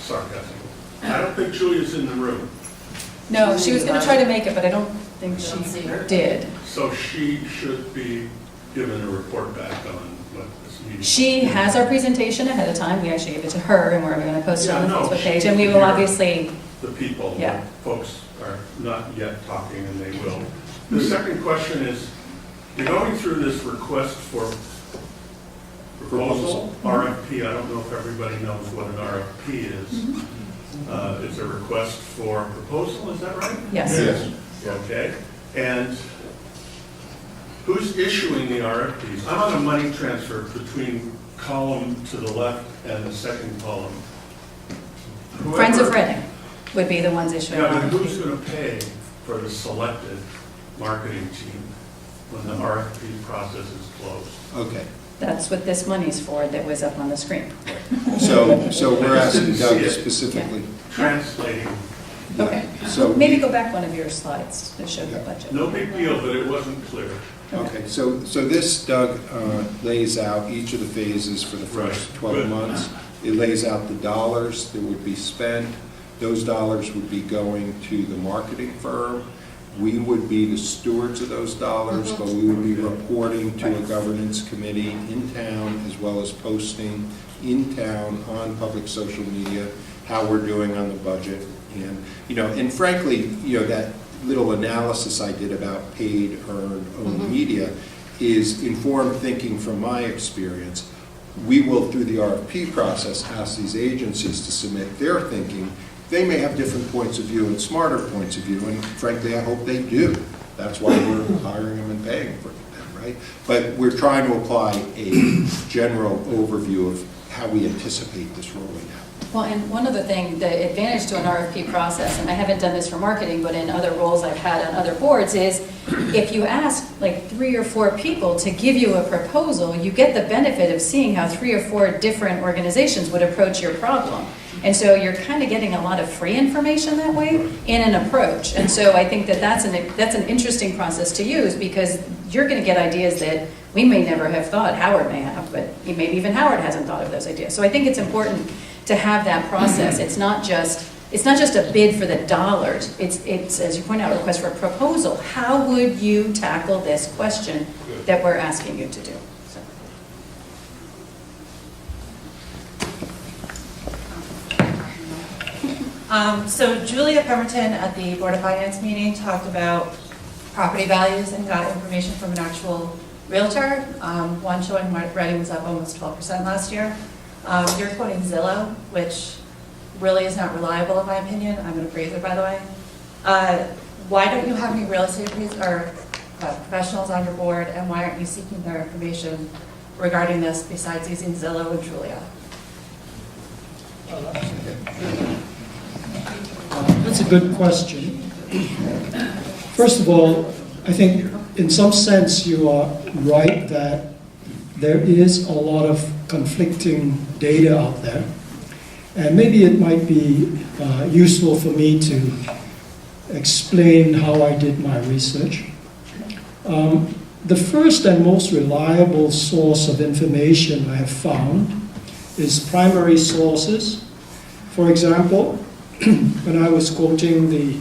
Sarcasm. I don't think Julia's in the room, No, she was going to try to make it, but I don't think she did. so she should be given a report back on what this meeting. She has our presentation ahead of time. We actually gave it to her, and we're going to post it on the Yeah, no, Facebook she page. And we can will hear obviously, The people, Yeah. folks are not yet talking, and they will. The second question is, you're going through this request for proposal, RFP. I don't know if everybody knows what an RFP is. It's a request for proposal, is that right? yes. Yes. Okay, and who's issuing the RFPs? I'm on a money transfer between column to the left and the second column. Friends of Whoever- Reading would be the ones issuing. Yeah, but RFPs. who's going to pay for the selected marketing team when the RFP process is closed? Okay. That's what this money's for that was up on the screen. So we're asking Didn't Doug see it. specifically. Translating, Okay. So Maybe go back one of your slides to show the budget. no big deal, but it wasn't clear. Okay, so this, Doug, lays out each of the phases for the first Right. 12 Good. months. It lays out the dollars that would be spent. Those dollars would be going to the marketing firm. We would be the stewards of those dollars, but we would be reporting to a governance committee in town, as well as posting in town on public social media how we're doing on the budget. And frankly, that little analysis I did about paid, earned, owned media is informed thinking from my experience. We will, through the RFP process, ask these agencies to submit their thinking. They may have different points of view and smarter points of view, and frankly, I hope they do. That's why we're hiring them and paying for them, right? But we're trying to apply a general overview of how we anticipate this rolling out. Well, and one other thing, the advantage to an RFP process, and I haven't done this for marketing, but in other roles I've had on other boards, is if you ask like 3 or 4 people to give you a proposal, you get the benefit of seeing how 3 or 4 different organizations would approach your problem. And so you're kind of getting a lot of free information that way in an approach. And so I think that that's an interesting process to use, because you're going to get ideas that we may never have thought, Howard may have, but maybe even Howard hasn't thought of those ideas. So I think it's important to have that process. It's not just a bid for the dollars. It's as you point out, a request for a proposal. How would you tackle this question that we're asking you to do? So Julia Pemberton at the Board of Finance meeting talked about property values and got information from an actual realtor, one showing Reading was up almost 12% last year. You're quoting Zillow, which really is not reliable in my opinion. I'm an appraiser, by the way. Why don't you have any real estate professionals on your board, and why aren't you seeking their information regarding this besides using Zillow and Trulia? That's a good question. First of all, I think in some sense you are right that there is a lot of conflicting data out there. And maybe it might be useful for me to explain how I did my research. The first and most reliable source of information I have found is primary sources. For example, when I was quoting the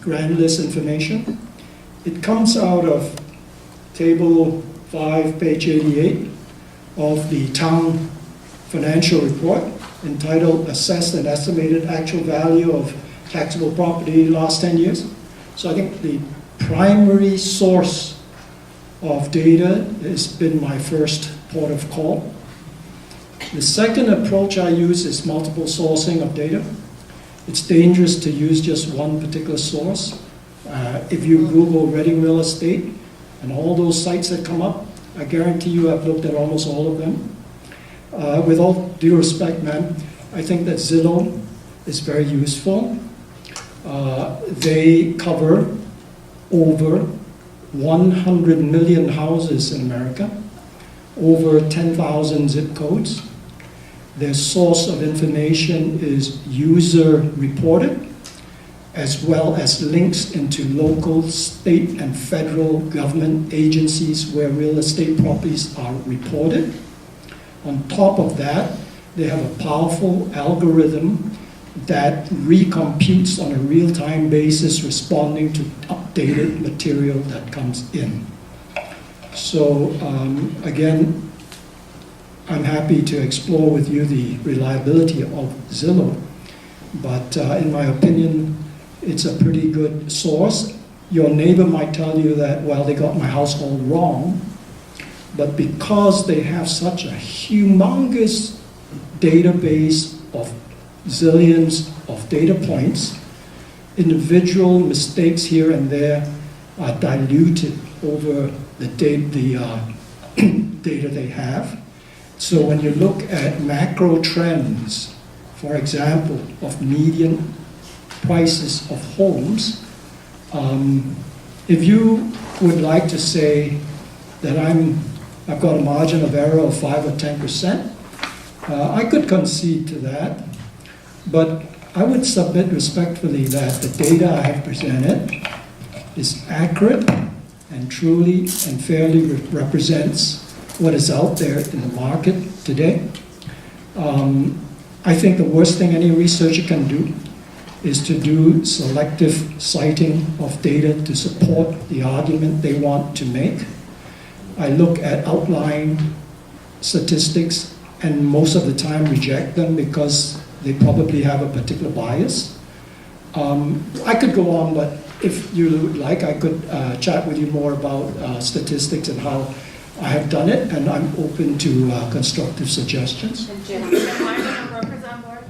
grand list information, it comes out of Table 5, page 88 of the town financial report entitled Assessed and Estimated Actual Value of Taxable Property Last 10 Years. So I think the primary source of data has been my first port of call. The second approach I use is multiple sourcing of data. It's dangerous to use just one particular source. If you Google Reading real estate and all those sites that come up, I guarantee you I've looked at almost all of them. With all due respect, ma'am, I think that Zillow is very useful. They cover over 100 million houses in America, over 10,000 zip codes. Their source of information is user-reported, as well as links into local, state, and federal government agencies where real estate properties are reported. On top of that, they have a powerful algorithm that recomputes on a real-time basis, responding to updated material that comes in. So again, I'm happy to explore with you the reliability of Zillow, but in my opinion, it's a pretty good source. Your neighbor might tell you that, well, they got my household wrong, but because they have such a humongous database of zillions of data points, individual mistakes here and there are diluted over the data they have. So when you look at macro trends, for example, of median prices of homes, if you would like to say that I've got a margin of error of 5 or 10%, I could concede to that, but I would submit respectfully that the data I have presented is accurate and truly and fairly represents what is out there in the market today. I think the worst thing any researcher can do is to do selective citing of data to support the argument they want to make. I look at outlying statistics and most of the time reject them because they probably have a particular bias. I could go on, but if you would like, I could chat with you more about statistics and how I have done it, and I'm open to constructive suggestions. Jim, why are there no brokers on board?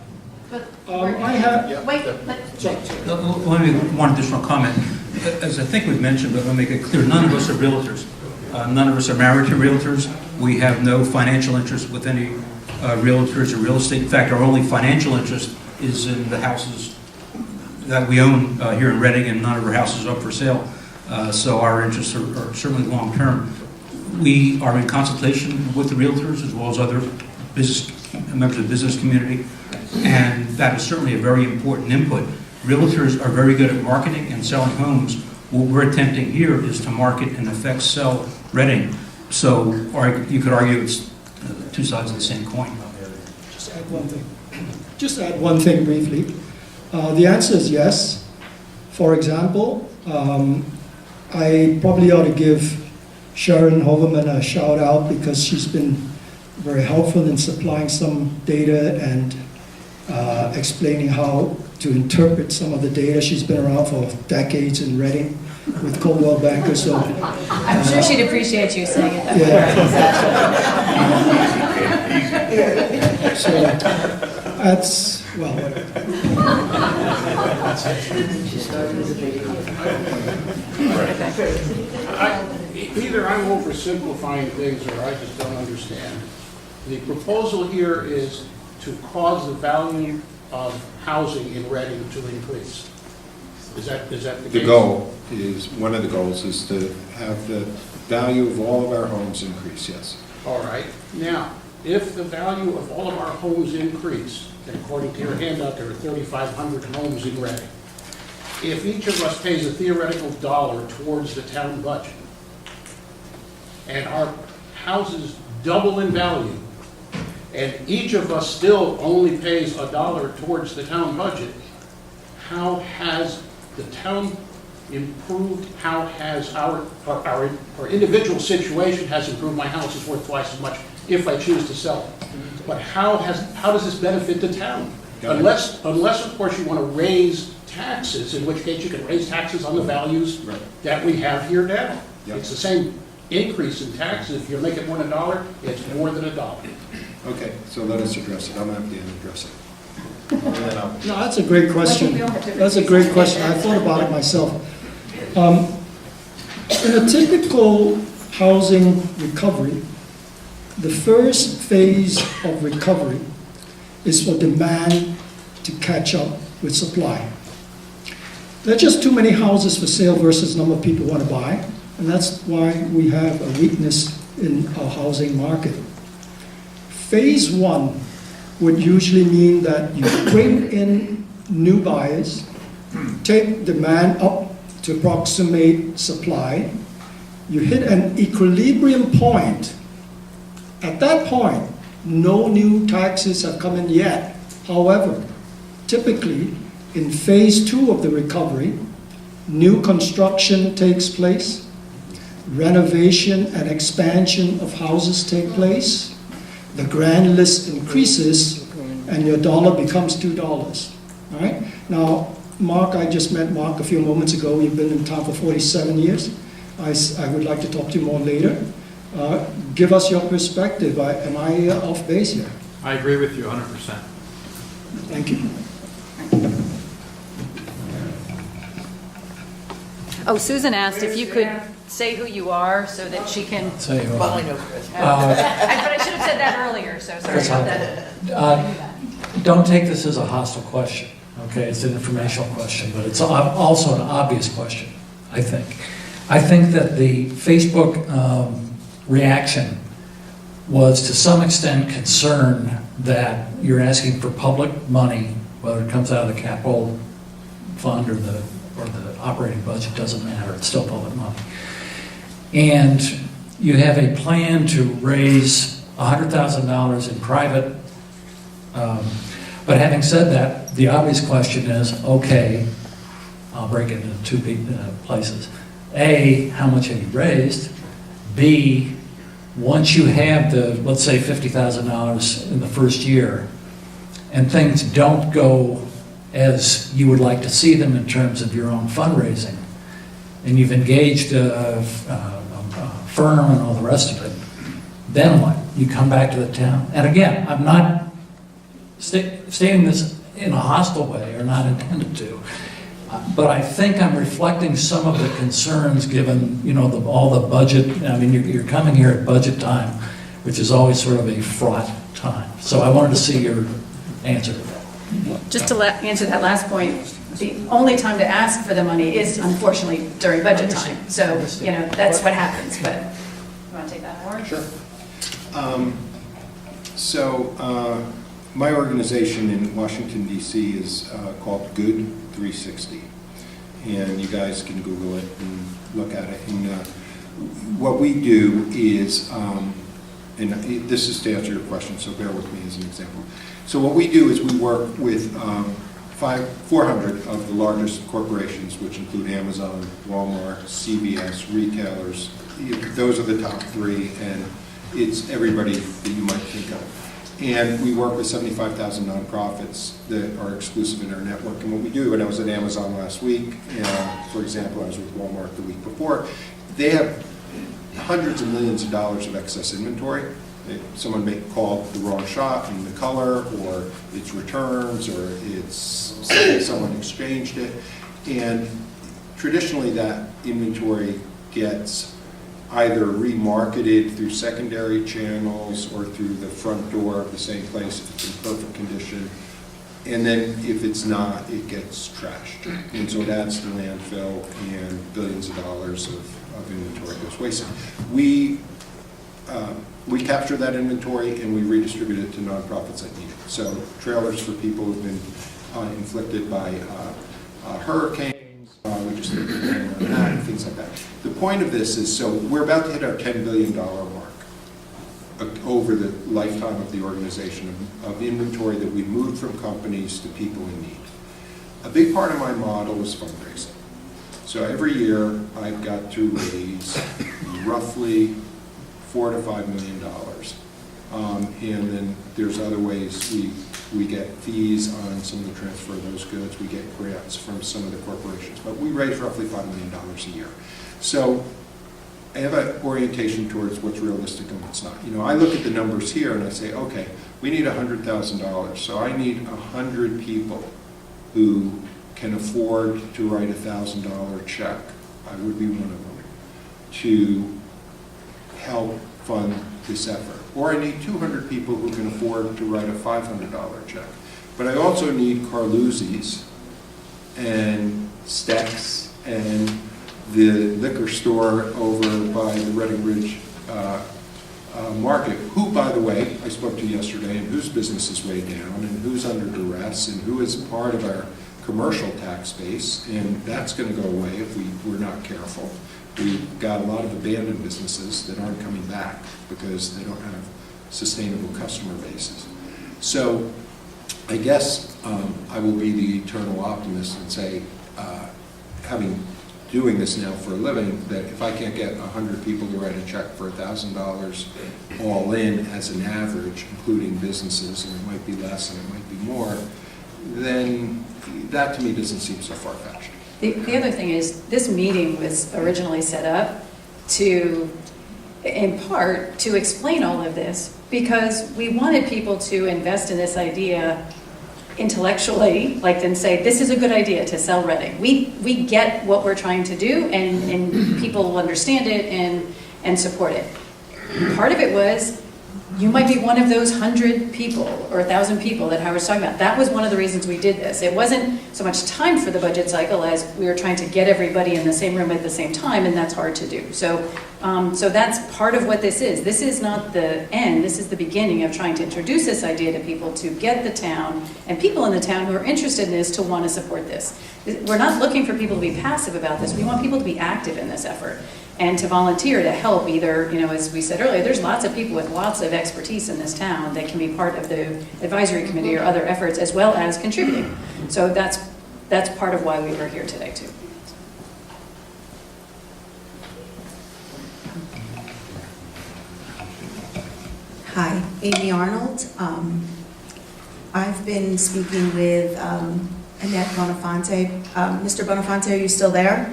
I have. Wait, Let me one additional comment. As I think we've mentioned, but I'll make it clear, none of us are realtors. None of us are married to realtors. We have no financial interest with any realtors or real estate. In fact, our only financial interest is in the houses that we own here in Reading, and none of our houses are up for sale. So our interests are certainly long-term. We are in consultation with the realtors as well as other members of the business community, and that is certainly a very important input. Realtors are very good at marketing and selling homes. What we're attempting here is to market and effect sell Reading. So you could argue it's two sides of the same coin. Just add one thing. Just add one thing briefly. The answer is yes. For example, I probably ought to give Sharon Hoverman a shout out because she's been very helpful in supplying some data and explaining how to interpret some of the data. She's been around for decades in Reading with Coldwell Banker. So I'm sure she'd appreciate you saying it that way. so that's, well, Either I'm oversimplifying things or I just don't understand. The proposal here is to cause the value of housing in Reading to increase. Is that the case? The goal is, one of the goals is to have the value of all of our homes increase, yes. All right. Now, if the value of all of our homes increase, and according to your handout, there are 3,500 homes in Reading, if each of us pays a theoretical dollar towards the town budget, and our houses double in value, and each of us still only pays a dollar towards the town budget, how has the town improved? How has our individual situation has improved? My house is worth twice as much if I choose to sell it. But how does this benefit the town? Unless of course you want to raise taxes, in which case you can raise taxes on the values that we have here now. Yep. It's the same increase in taxes. If you make it more than $1, it's more than $1. Okay, so let us address it. I'm happy to address it. no, that's a great question. That's a great question. I thought about it myself. In a typical housing recovery, the first phase of recovery is for demand to catch up with supply. There are just too many houses for sale versus number of people who want to buy, and that's why we have a weakness in our housing market. Phase one would usually mean that you bring in new buyers, take demand up to approximate supply, you hit an equilibrium point. At that point, no new taxes have come in yet. However, typically, in phase two of the recovery, new construction takes place, renovation and expansion of houses take place, the grand list increases, and your dollar becomes $2. All right? Now, Mark, I just met Mark a few moments ago. You've been in town for 47 years. I would like to talk to you more later. Give us your perspective. Am I off base here? I agree with you 100%. Thank you. Oh, Susan asked if you could say who you are so that she can... Say who Well, I know Chris. But I should have said that earlier, so sorry about that. Don't take this as a hostile question, okay? It's an informational question, but it's also an obvious question, I think. I think that the Facebook reaction was to some extent concerned that you're asking for public money, whether it comes out of the capital fund or the operating budget, doesn't matter, it's still public money. And you have a plan to raise $100,000 in private, but having said that, the obvious question is, okay, I'll break it into two places. A, how much have you raised? B, once you have the, let's say, $50,000 in the first year, and things don't go as you would like to see them in terms of your own fundraising, and you've engaged a firm and all the rest of it, then what? You come back to the town. And again, I'm not stating this in a hostile way, or not intended to. But I think I'm reflecting some of the concerns given, all the budget. I mean, you're coming here at budget time, which is always sort of a fraught time. So I wanted to see your answer to that. Just to answer that last point, the only time to ask for the money is unfortunately during budget time. So, that's what happens, but you want to take that more? Sure. My organization in Washington, D.C. is called Good 360. And you guys can Google it and look at it. And what we do is, and this is to answer your question, so bear with me as an example. So what we do is we work with 400 of the largest corporations, which include Amazon, Walmart, CVS, retailers. Those are the top 3, and it's everybody that you might think of. And we work with 75,000 nonprofits that are exclusive in our network. And what we do, and I was at Amazon last week, for example, I was with Walmart the week before, they have hundreds of millions of dollars of excess inventory. Someone may call the wrong shot in the color, or it's returns, or it's someone exchanged it. And traditionally that inventory gets either remarketed through secondary channels or through the front door of the same place if it's in perfect condition. And then if it's not, it gets trashed. And so it adds to the landfill, and billions of dollars of inventory goes wasted. We capture that inventory and we redistribute it to nonprofits that need it. So trailers for people who've been inflicted by hurricanes. We just did that and things like that. The point of this is, so we're about to hit our $10 billion mark over the lifetime of the organization of inventory that we moved from companies to people in need. A big part of my model is fundraising. So every year I've got to raise roughly $4 to $5 million. And then there's other ways we get fees on some of the transfer of those goods. We get grants from some of the corporations. But we raise roughly $5 million a year. So I have an orientation towards what's realistic and what's not. I look at the numbers here and I say, okay, we need $100,000. So I need 100 people who can afford to write a $1,000 check. I would be one of them, to help fund this effort. Or I need 200 people who can afford to write a $500 check. But I also need Carluzzi's and Steck's and the liquor store over by the Reading Ridge Market, who, by the way, I spoke to yesterday, and whose business is way down, and who's under duress, and who is part of our commercial tax base, and that's going to go away if we're not careful. We've got a lot of abandoned businesses that aren't coming back because they don't have sustainable customer bases. So I guess I will be the eternal optimist and say, doing this now for a living, that if I can't get 100 people to write a check for $1,000 all in as an average, including businesses, and it might be less and it might be more, then that to me doesn't seem so far-fetched. The other thing is, this meeting was originally set up to, in part, to explain all of this, because we wanted people to invest in this idea intellectually, like then say, this is a good idea to sell Reading. We get what we're trying to do, and people will understand it and support it. Part of it was, you might be one of those 100 people or 1,000 people that Howard's talking about. That was one of the reasons we did this. It wasn't so much time for the budget cycle as we were trying to get everybody in the same room at the same time, and that's hard to do. So that's part of what this is. This is not the end. This is the beginning of trying to introduce this idea to people, to get the town and people in the town who are interested in this to want to support this. We're not looking for people to be passive about this. We want people to be active in this effort and to volunteer to help either, as we said earlier, there's lots of people with lots of expertise in this town that can be part of the advisory committee or other efforts as well as contributing. So that's part of why we were here today too. Hi, Amy Arnold. I've been speaking with Annette Bonafonte. Mr. Bonafonte, are you still there?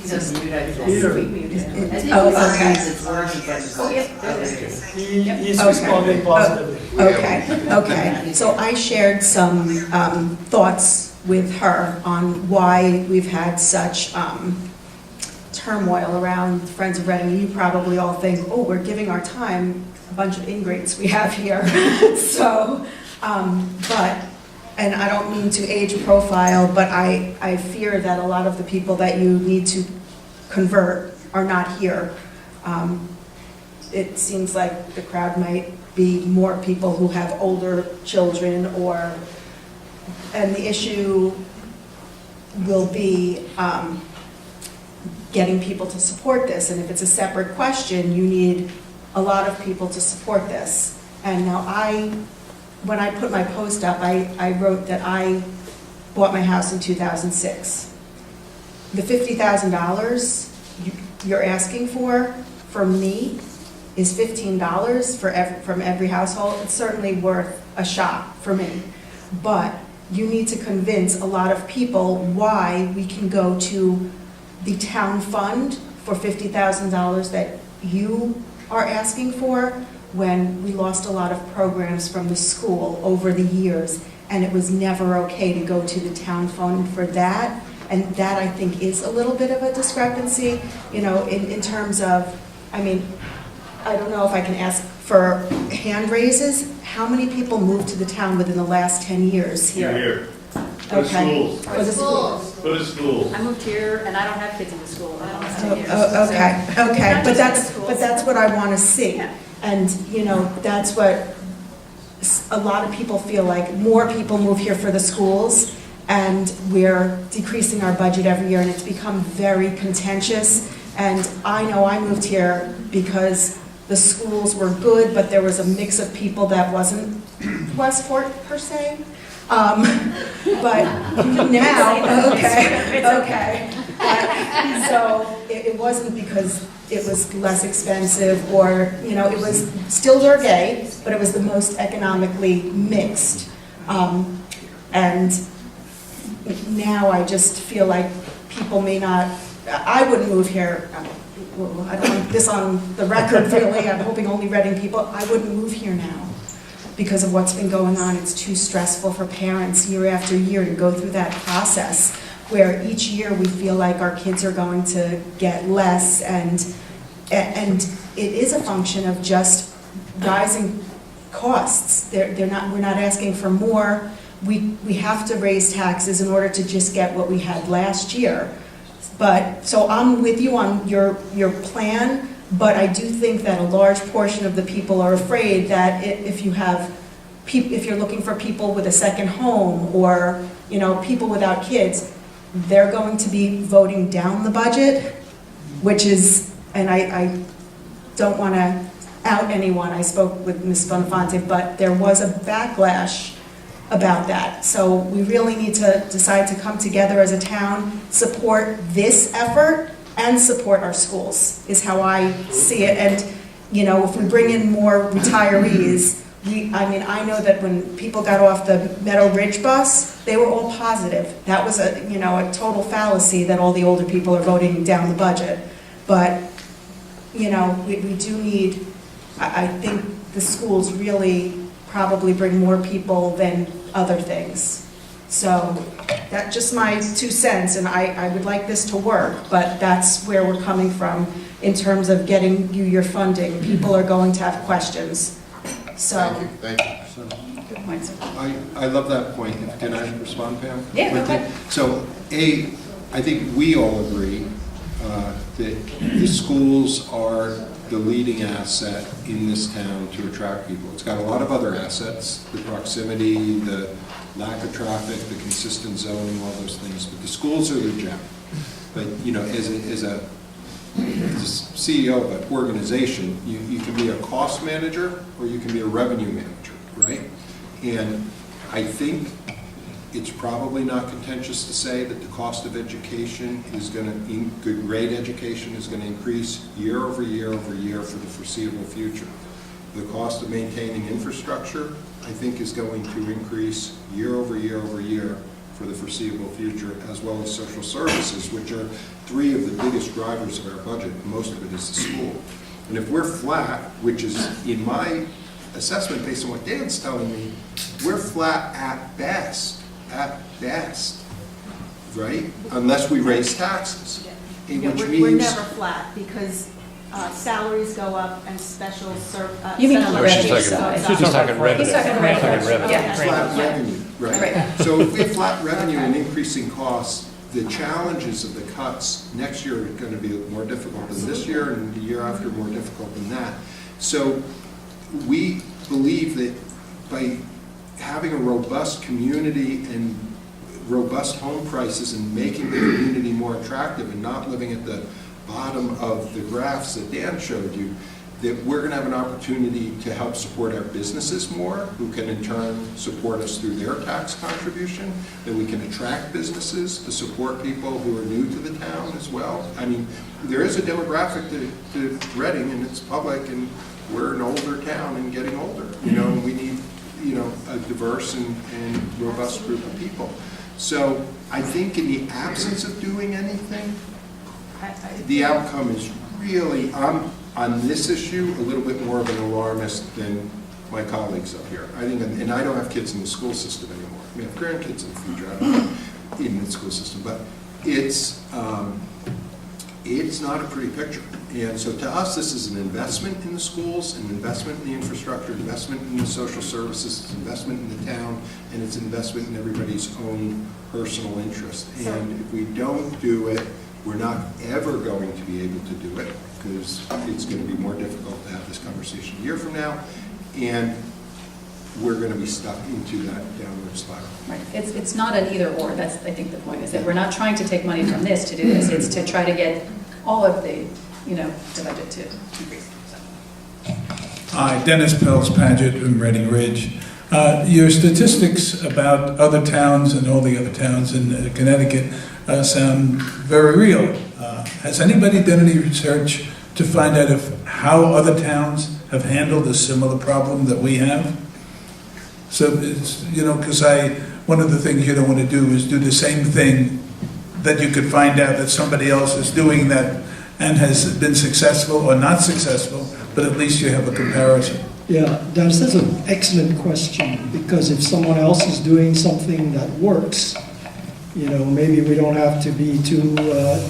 He's unmuted. He's responding positively. Okay. So I shared some thoughts with her on why we've had such turmoil around Friends of Reading. You probably all think, oh, we're giving our time, a bunch of ingrates we have here. So, and I don't mean to age profile, but I fear that a lot of the people that you need to convert are not here. It seems like the crowd might be more people who have older children and the issue will be getting people to support this. And if it's a separate question, you need a lot of people to support this. And now when I put my post up, I wrote that I bought my house in 2006. The $50,000 you're asking for me, is $15 from every household. It's certainly worth a shot for me. But you need to convince a lot of people why we can go to the town fund for $50,000 that you are asking for when we lost a lot of programs from the school over the years, and it was never okay to go to the town fund for that. And that, I think, is a little bit of a discrepancy, in terms of, I don't know if I can ask for hand raises. How many people moved to the town within the last 10 years here? Here. For the Okay. schools. For the schools. For the schools. I moved here and I don't have kids in the school. I don't have years. Okay, Not but just for the that's what I want to see. Yeah. And, that's what a lot of people feel like. More people move here for the schools, and we're decreasing our budget every year, and it's become very contentious. And I know I moved here because the schools were good, but there was a mix of people that wasn't Westport per se. But now, okay. So it wasn't because it was less expensive or, it was still Durgay, but it was the most economically mixed. And now I just feel like people may not, I wouldn't move here. I don't want this on the record, really. I'm hoping only Reading people. I wouldn't move here now because of what's been going on. It's too stressful for parents year after year to go through that process where each year we feel like our kids are going to get less, and it is a function of just rising costs. We're not asking for more. We have to raise taxes in order to just get what we had last year. But, so I'm with you on your plan, but I do think that a large portion of the people are afraid that if you're looking for people with a second home or, people without kids, they're going to be voting down the budget, which is, and I don't want to out anyone. I spoke with Ms. Bonafonte, but there was a backlash about that. So we really need to decide to come together as a town, support this effort, and support our schools, is how I see it. And, if we bring in more retirees, I know that when people got off the Meadow Ridge bus, they were all positive. That was a total fallacy that all the older people are voting down the budget. But, we do need, I think the schools really probably bring more people than other things. So that's just my 2 cents, and I would like this to work, but that's where we're coming from in terms of getting you your funding. People are going to have questions. So. Thank you. Good point. I love that point. Can I respond, Pam? Yeah, go ahead. So, I think we all agree that the schools are the leading asset in this town to attract people. It's got a lot of other assets, the proximity, the lack of traffic, the consistent zoning, all those things, but the schools are the gem. But, as a CEO of an organization, you can be a cost manager or you can be a revenue manager, right? And I think it's probably not contentious to say that the cost of education is going to, good grade education is going to increase year over year over year for the foreseeable future. The cost of maintaining infrastructure, I think, is going to increase year over year over year for the foreseeable future, as well as social services, which are 3 of the biggest drivers of our budget. Most of it is the school. And if we're flat, which is in my assessment based on what Dan's telling me, we're flat at best. At best. right? Unless we raise taxes, which We're means. never flat because salaries go up and special You mean special on the revenue education side. goes up. She's talking revenue. He's talking revenue. Yeah. Flat revenue, right? Right. So if we have flat revenue and increasing costs, the challenges of the cuts next year are going to be more difficult than this year, and the year after more difficult than that. So we believe that by having a robust community and robust home prices and making the community more attractive and not living at the bottom of the graphs that Dan showed you, that we're going to have an opportunity to help support our businesses more, who can in turn support us through their tax contribution, that we can attract businesses to support people who are new to the town as well. I mean, there is a demographic to Reading, and it's public, and we're an older town and getting older, and we need, a diverse and robust group of people. So I think in the absence of doing anything, the outcome is really, I'm on this issue a little bit more of an alarmist than my colleagues up here. I think, and I don't have kids in the school system anymore. I mean, I have grandkids in the future, I don't know, in the school system, but it's not a pretty picture. And so to us, this is an investment in the schools, an investment in the infrastructure, investment in the social services, it's investment in the town, and it's investment in everybody's own personal interest. And if we don't do it, we're not ever going to be able to do it, because it's going to be more difficult to have this conversation a year from now, and we're going to be stuck into that downward spiral. Right. It's not an either or. That's, I think the point is that we're not trying to take money from this to do this. It's to try to get all of the, the budget to increase. So. Hi, Dennis Pelz Paget from Reading Ridge. Your statistics about other towns and all the other towns in Connecticut sound very real. Has anybody done any research to find out how other towns have handled a similar problem that we have? So, it's, because one of the things you don't want to do is do the same thing that you could find out that somebody else is doing that and has been successful or not successful, but at least you have a comparison. Yeah, that's an excellent question, because if someone else is doing something that works, maybe we don't have to be too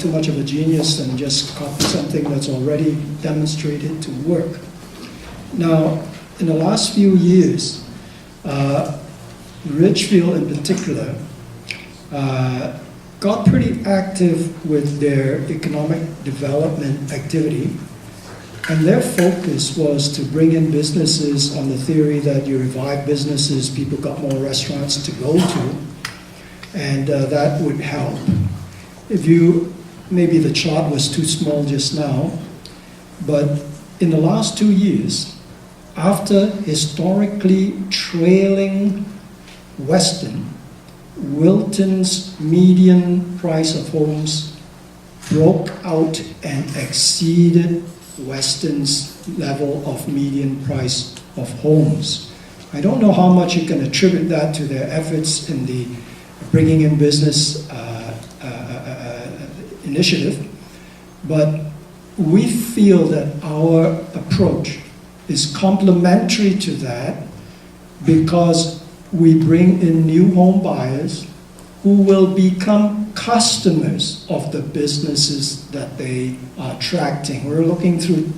much of a genius and just copy something that's already demonstrated to work. Now, in the last few years, Ridgefield in particular got pretty active with their economic development activity, and their focus was to bring in businesses on the theory that you revive businesses, people got more restaurants to go to, and that would help. Maybe the chart was too small just now, but in the last 2 years, after historically trailing Weston, Wilton's median price of homes broke out and exceeded Weston's level of median price of homes. I don't know how much you can attribute that to their efforts in the bringing in business initiative, but we feel that our approach is complementary to that, because we bring in new home buyers who will become customers of the businesses that they are attracting. We're looking through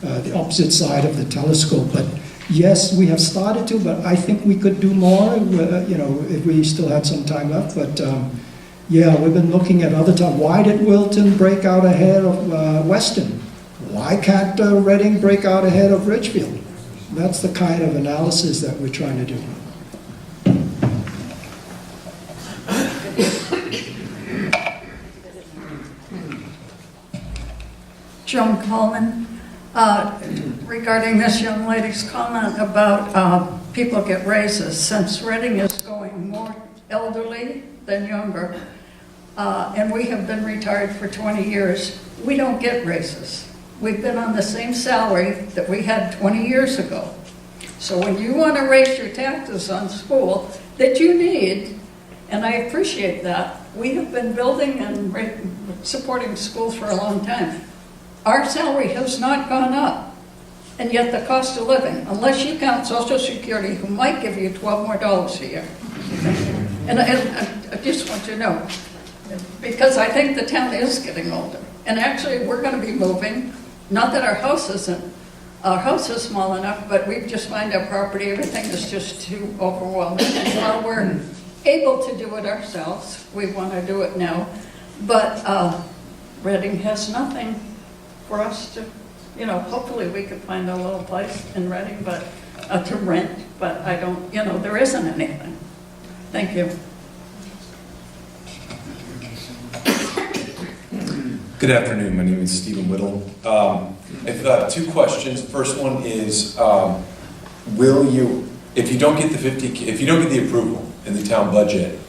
the opposite side of the telescope, but yes, we have started to, but I think we could do more, if we still had some time left. But yeah, we've been looking at other towns. Why did Wilton break out ahead of Weston? Why can't Reading break out ahead of Ridgefield? That's the kind of analysis that we're trying to do. Joan Coleman, regarding this young lady's comment about people get raises. Since Reading is going more elderly than younger, and we have been retired for 20 years, we don't get raises. We've been on the same salary that we had 20 years ago. So when you want to raise your taxes on school that you need, and I appreciate that, we have been building and supporting schools for a long time. Our salary has not gone up, and yet the cost of living, unless you count Social Security, who might give you $12 more a year. And I just want you to know, because I think the town is getting older. And actually, we're going to be moving, not that our house is small enough, but we just find our property, everything is just too overwhelming. And while we're able to do it ourselves, we want to do it now. But Reading has nothing for us to, hopefully we could find a little place in Reading, but to rent, but I don't, there isn't anything. Thank you. Good afternoon. My name is Stephen Whittle. I've got two questions. The first one is, if you don't get the approval in the town budget,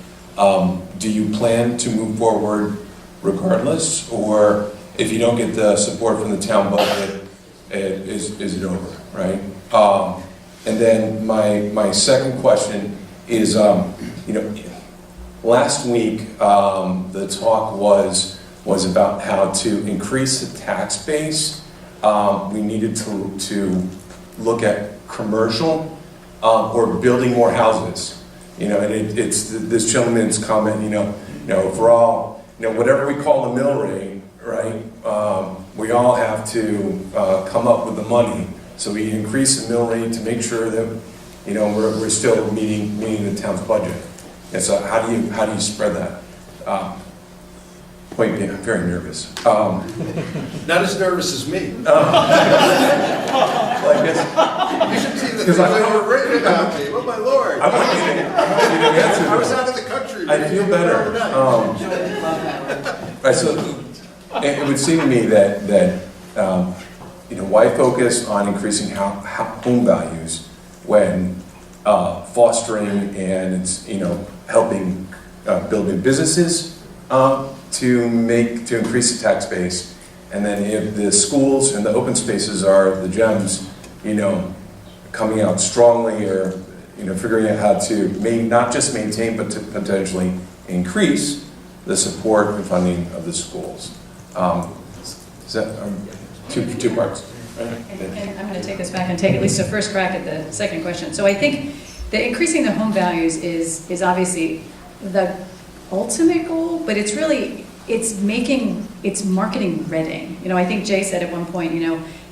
do you plan to move forward regardless, or if you don't get the support from the town budget, is it over, right? And then my second question is, last week the talk was about how to increase the tax base. We needed to look at commercial or building more houses. And it's this gentleman's comment. For all, whatever we call the mill rate, right? We all have to come up with the money. So we increase the mill rate to make sure that we're still meeting the town's budget. And so how do you spread that? Point being, I'm very nervous. Not as nervous as me. You should see the things that were written about me. Oh, my Lord. I want you to answer I was this. out of the country. I feel better. Right, so it would seem to me that why focus on increasing home values when fostering and helping building businesses to increase the tax base, and then if the schools and the open spaces are the gems, coming out strongly, or figuring out how to not just maintain but to potentially increase the support and funding of the schools. Is that two parts? Right? And I'm going to take this back and take at least a first crack at the second question. So I think that increasing the home values is obviously the ultimate goal, but it's marketing Reading. I think Jay said at one point,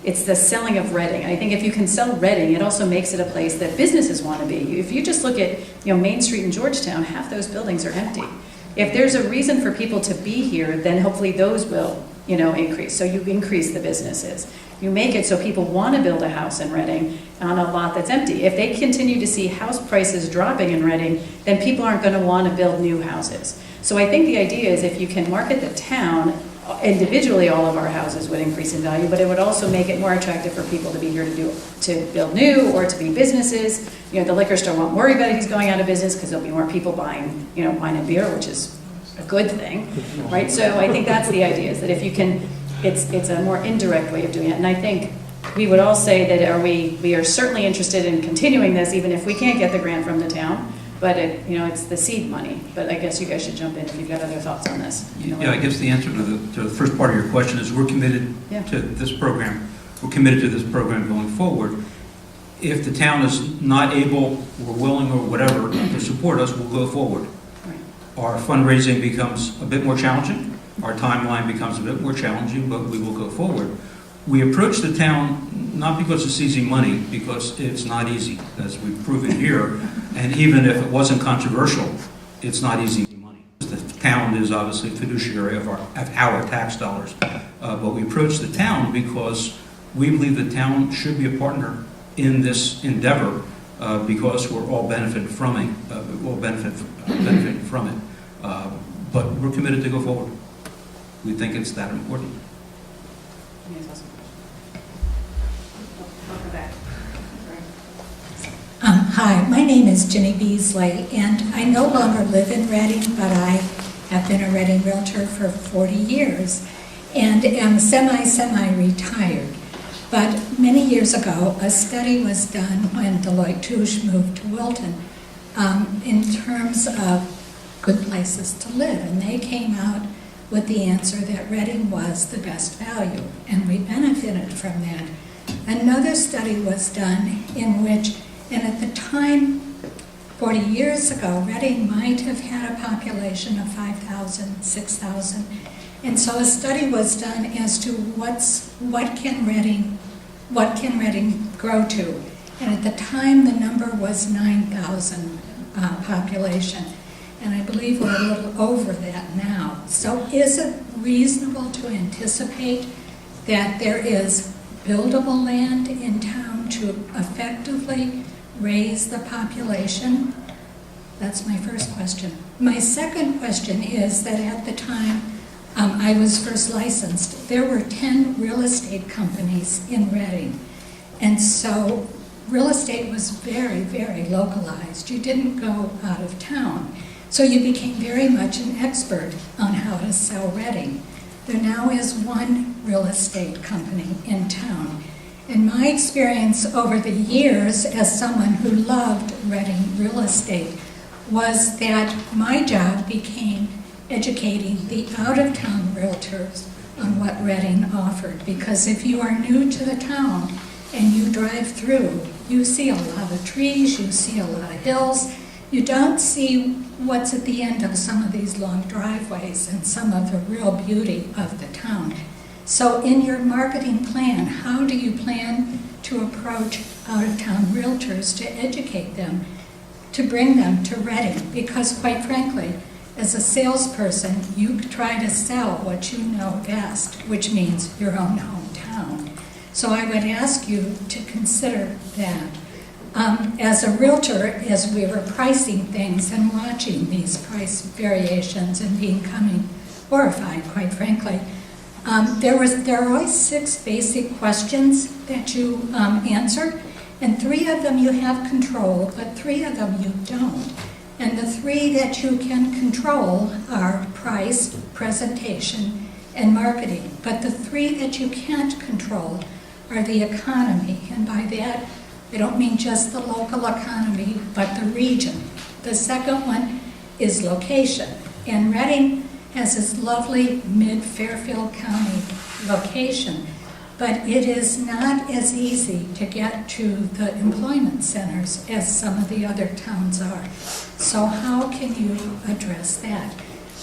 it's the selling of Reading. And I think if you can sell Reading, it also makes it a place that businesses want to be. If you just look at, Main Street in Georgetown, half those buildings are empty. If there's a reason for people to be here, then hopefully those will, increase. So you increase the businesses. You make it so people want to build a house in Reading on a lot that's empty. If they continue to see house prices dropping in Reading, then people aren't going to want to build new houses. So I think the idea is if you can market the town, individually all of our houses would increase in value, but it would also make it more attractive for people to be here to build new or to be businesses. The liquor store won't worry about it, he's going out of business because there'll be more people buying, wine and beer, which is a good thing, right? So I think that's the idea, is that if you can, it's a more indirect way of doing it. And I think we would all say that we are certainly interested in continuing this, even if we can't get the grant from the town. But it's the seed money. But I guess you guys should jump in if you've got other thoughts on this. Yeah, I guess the answer to the first part of your question is we're committed to this program. We're committed to this program going forward. If the town is not able or willing or whatever to support us, we'll go forward. Right. Our fundraising becomes a bit more challenging. Our timeline becomes a bit more challenging, but we will go forward. We approach the town not because it's easy money, because it's not easy, as we've proven here. And even if it wasn't controversial, it's not easy money. The town is obviously a fiduciary of our tax dollars. But we approach the town because we believe the town should be a partner in this endeavor because we're all benefiting from it. But we're committed to go forward. We think it's that important. Hi, my name is Jenny Beasley, and I no longer live in Reading, but I have been a Reading realtor for 40 years and am semi-retired. But many years ago, a study was done when Deloitte Touche moved to Wilton in terms of good places to live, and they came out with the answer that Reading was the best value, and we benefited from that. Another study was done in which, and at the time, 40 years ago, Reading might have had a population of 5,000, 6,000. And so a study was done as to what can Reading grow to. And at the time, the number was 9,000 population. And I believe we're a little over that now. So is it reasonable to anticipate that there is buildable land in town to effectively raise the population? That's my first question. My second question is that at the time I was first licensed, there were 10 real estate companies in Reading. And so real estate was very, very localized. You didn't go out of town. So you became very much an expert on how to sell Reading. There now is one real estate company in town. And my experience over the years as someone who loved Reading real estate was that my job became educating the out-of-town realtors on what Reading offered. Because if you are new to the town and you drive through, you see a lot of trees, you see a lot of hills. You don't see what's at the end of some of these long driveways and some of the real beauty of the town. So in your marketing plan, how do you plan to approach out-of-town realtors to educate them, to bring them to Reading? Because quite frankly, as a salesperson, you try to sell what you know best, which means your own hometown. So I would ask you to consider that. As a realtor, as we were pricing things and watching these price variations and becoming horrified, quite frankly, there are always 6 basic questions that you answer, and 3 of them you have control, but 3 of them you don't. And the 3 that you can control are price, presentation, and marketing. But the 3 that you can't control are the economy, and by that, I don't mean just the local economy, but the region. The second one is location. And Reading has this lovely mid-Fairfield County location, but it is not as easy to get to the employment centers as some of the other towns are. So how can you address that?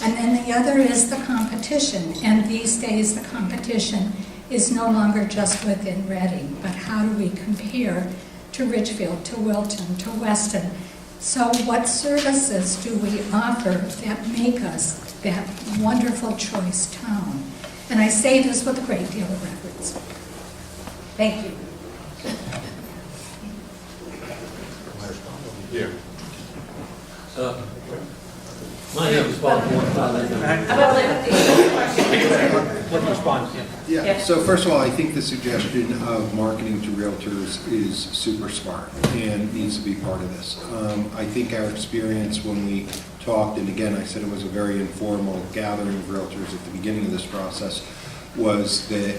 And then the other is the competition. And these days, the competition is no longer just within Reading, but how do we compare to Ridgefield, to Wilton, to Weston? So what services do we offer that make us that wonderful choice town? And I say this with a great deal of reverence. Thank you. Yeah. My name is Bob Yeah, so first of all, I think the suggestion of marketing to realtors is super smart and needs to be part of this. I think our experience when we talked, and again, I said it was a very informal gathering of realtors at the beginning of this process, was that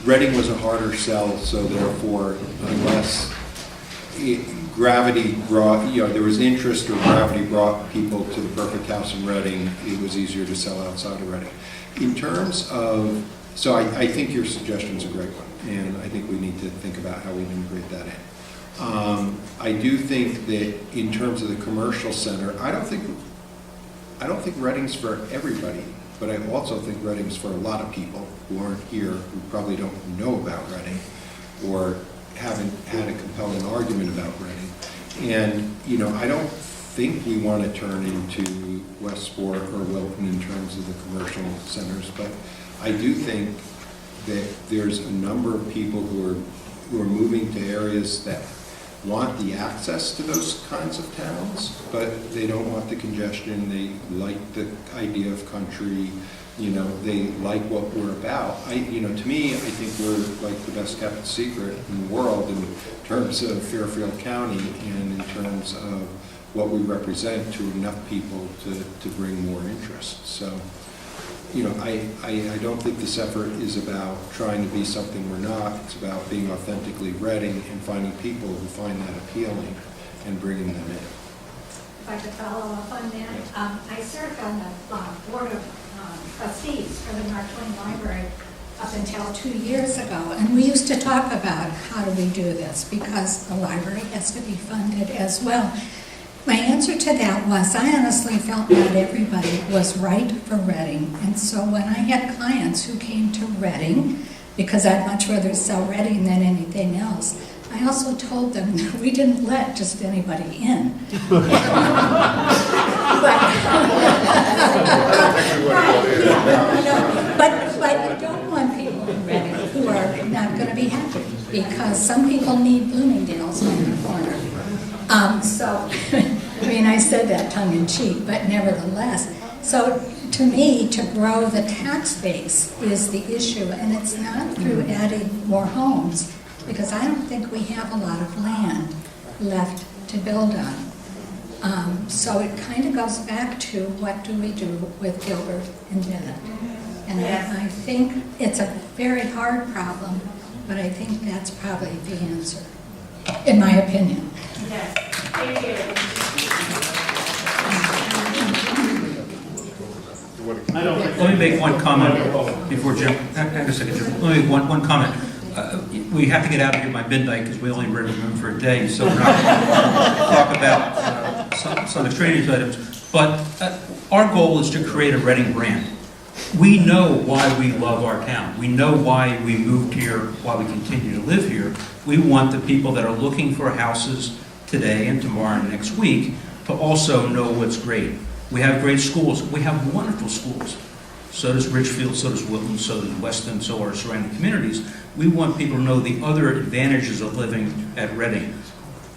Reading was a harder sell, so therefore, unless gravity brought, there was interest or gravity brought people to the perfect house in Reading, it was easier to sell outside of Reading. In terms of, so I think your suggestion is a great one, and I think we need to think about how we integrate that in. I do think that in terms of the commercial center, I don't think Reading's for everybody, but I also think Reading's for a lot of people who aren't here, who probably don't know about Reading, or haven't had a compelling argument about Reading. And, I don't think we want to turn into Westport or Wilton in terms of the commercial centers, but I do think that there's a number of people who are moving to areas that want the access to those kinds of towns, but they don't want the congestion. They like the idea of country. They like what we're about. To me, I think we're like the best kept secret in the world in terms of Fairfield County and in terms of what we represent to enough people to bring more interest. So, I don't think this effort is about trying to be something we're not. It's about being authentically Reading and finding people who find that appealing and bringing them in. If I could follow up on that, I served on the board of trustees for the Mark Twain Library up until 2 years ago, and we used to talk about how do we do this, because the library has to be funded as well. My answer to that was, I honestly felt not everybody was right for Reading, and so when I had clients who came to Reading, because I'd much rather sell Reading than anything else, I also told them that we didn't let just anybody in. But you don't want people in Reading who are not going to be happy, because some people need Bloomingdale's on the corner. So, I mean, I said that tongue in cheek, but nevertheless. So, to me, to grow the tax base is the issue, and it's not through adding more homes, because I don't think we have a lot of land left to build on. So it kind of goes back to what do we do with Gilbert and Bennett. And I think it's a very hard problem, but I think that's probably the answer, in my opinion. Yes, thank you. Let me make one comment before Jim. Hang on a second, Jim. Let me make one comment. We have to get out of here by midnight because we only read the room for a day, so we're not going to talk about some extraneous items. But our goal is to create a Reading brand. We know why we love our town. We know why we moved here, why we continue to live here. We want the people that are looking for houses today and tomorrow and next week to also know what's great. We have great schools. We have wonderful schools. So does Richfield, so does Wilton, so does Weston, so are surrounding communities. We want people to know the other advantages of living at Reading.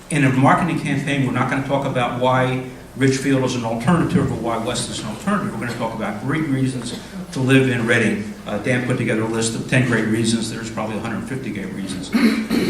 In a marketing campaign, we're not going to talk about why Richfield is an alternative or why Weston is an alternative. We're going to talk about great reasons to live in Reading. Dan put together a list of 10 great reasons. There's probably 150 great reasons.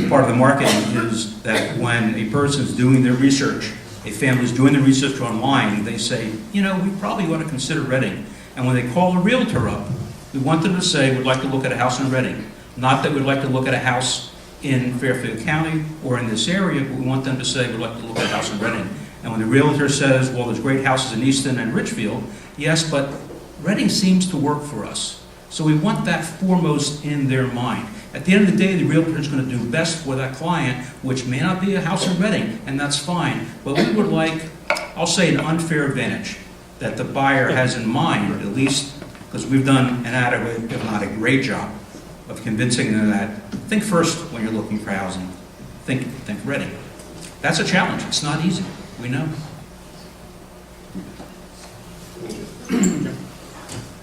Part of the marketing is that when a person's doing their research, a family's doing the research online, they say, you know, we probably ought to consider Reading. And when they call a realtor up, we want them to say, we'd like to look at a house in Reading. Not that we'd like to look at a house in Fairfield County or in this area, but we want them to say, we'd like to look at a house in Reading. And when the realtor says, well, there's great houses in Easton and Richfield, yes, but Reading seems to work for us. So we want that foremost in their mind. At the end of the day, the realtor is going to do best for that client, which may not be a house in Reading, and that's fine. But we would like, I'll say, an unfair advantage that the buyer has in mind, at least because we've done an adequate, if not a great job, of convincing them that think first when you're looking for housing. Think Reading. That's a challenge. It's not easy. We know.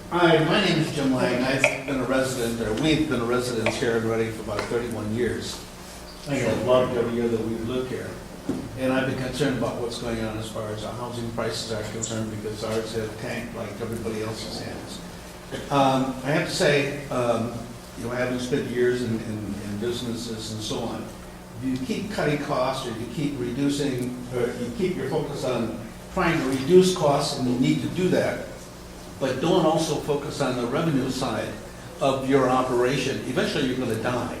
Hi, my name is Jim Lang. I've been a resident, or we've been a resident here in Reading for about 31 years. I have loved every year that we've lived here. And I've been concerned about what's going on as far as our housing prices are concerned, because ours have tanked like everybody else's has. I have to say, you know, having spent years in businesses and so on, you keep cutting costs, or you keep reducing, or you keep your focus on trying to reduce costs, and you need to do that, but don't also focus on the revenue side of your operation. Eventually you're going to die.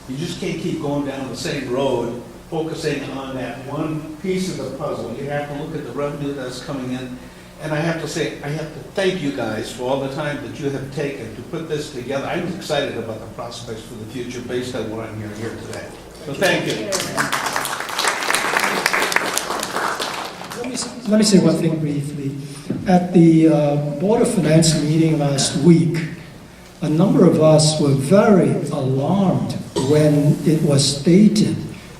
You just can't keep going down the same road focusing on that one piece of the puzzle. You have to look at the revenue that's coming in. And I have to say, I have to thank you guys for all the time that you have taken to put this together. I'm excited about the prospects for the future based on what I'm hearing here today. So thank you. Let me say one thing briefly. At the Board of Finance meeting last week, a number of us were very alarmed when it was stated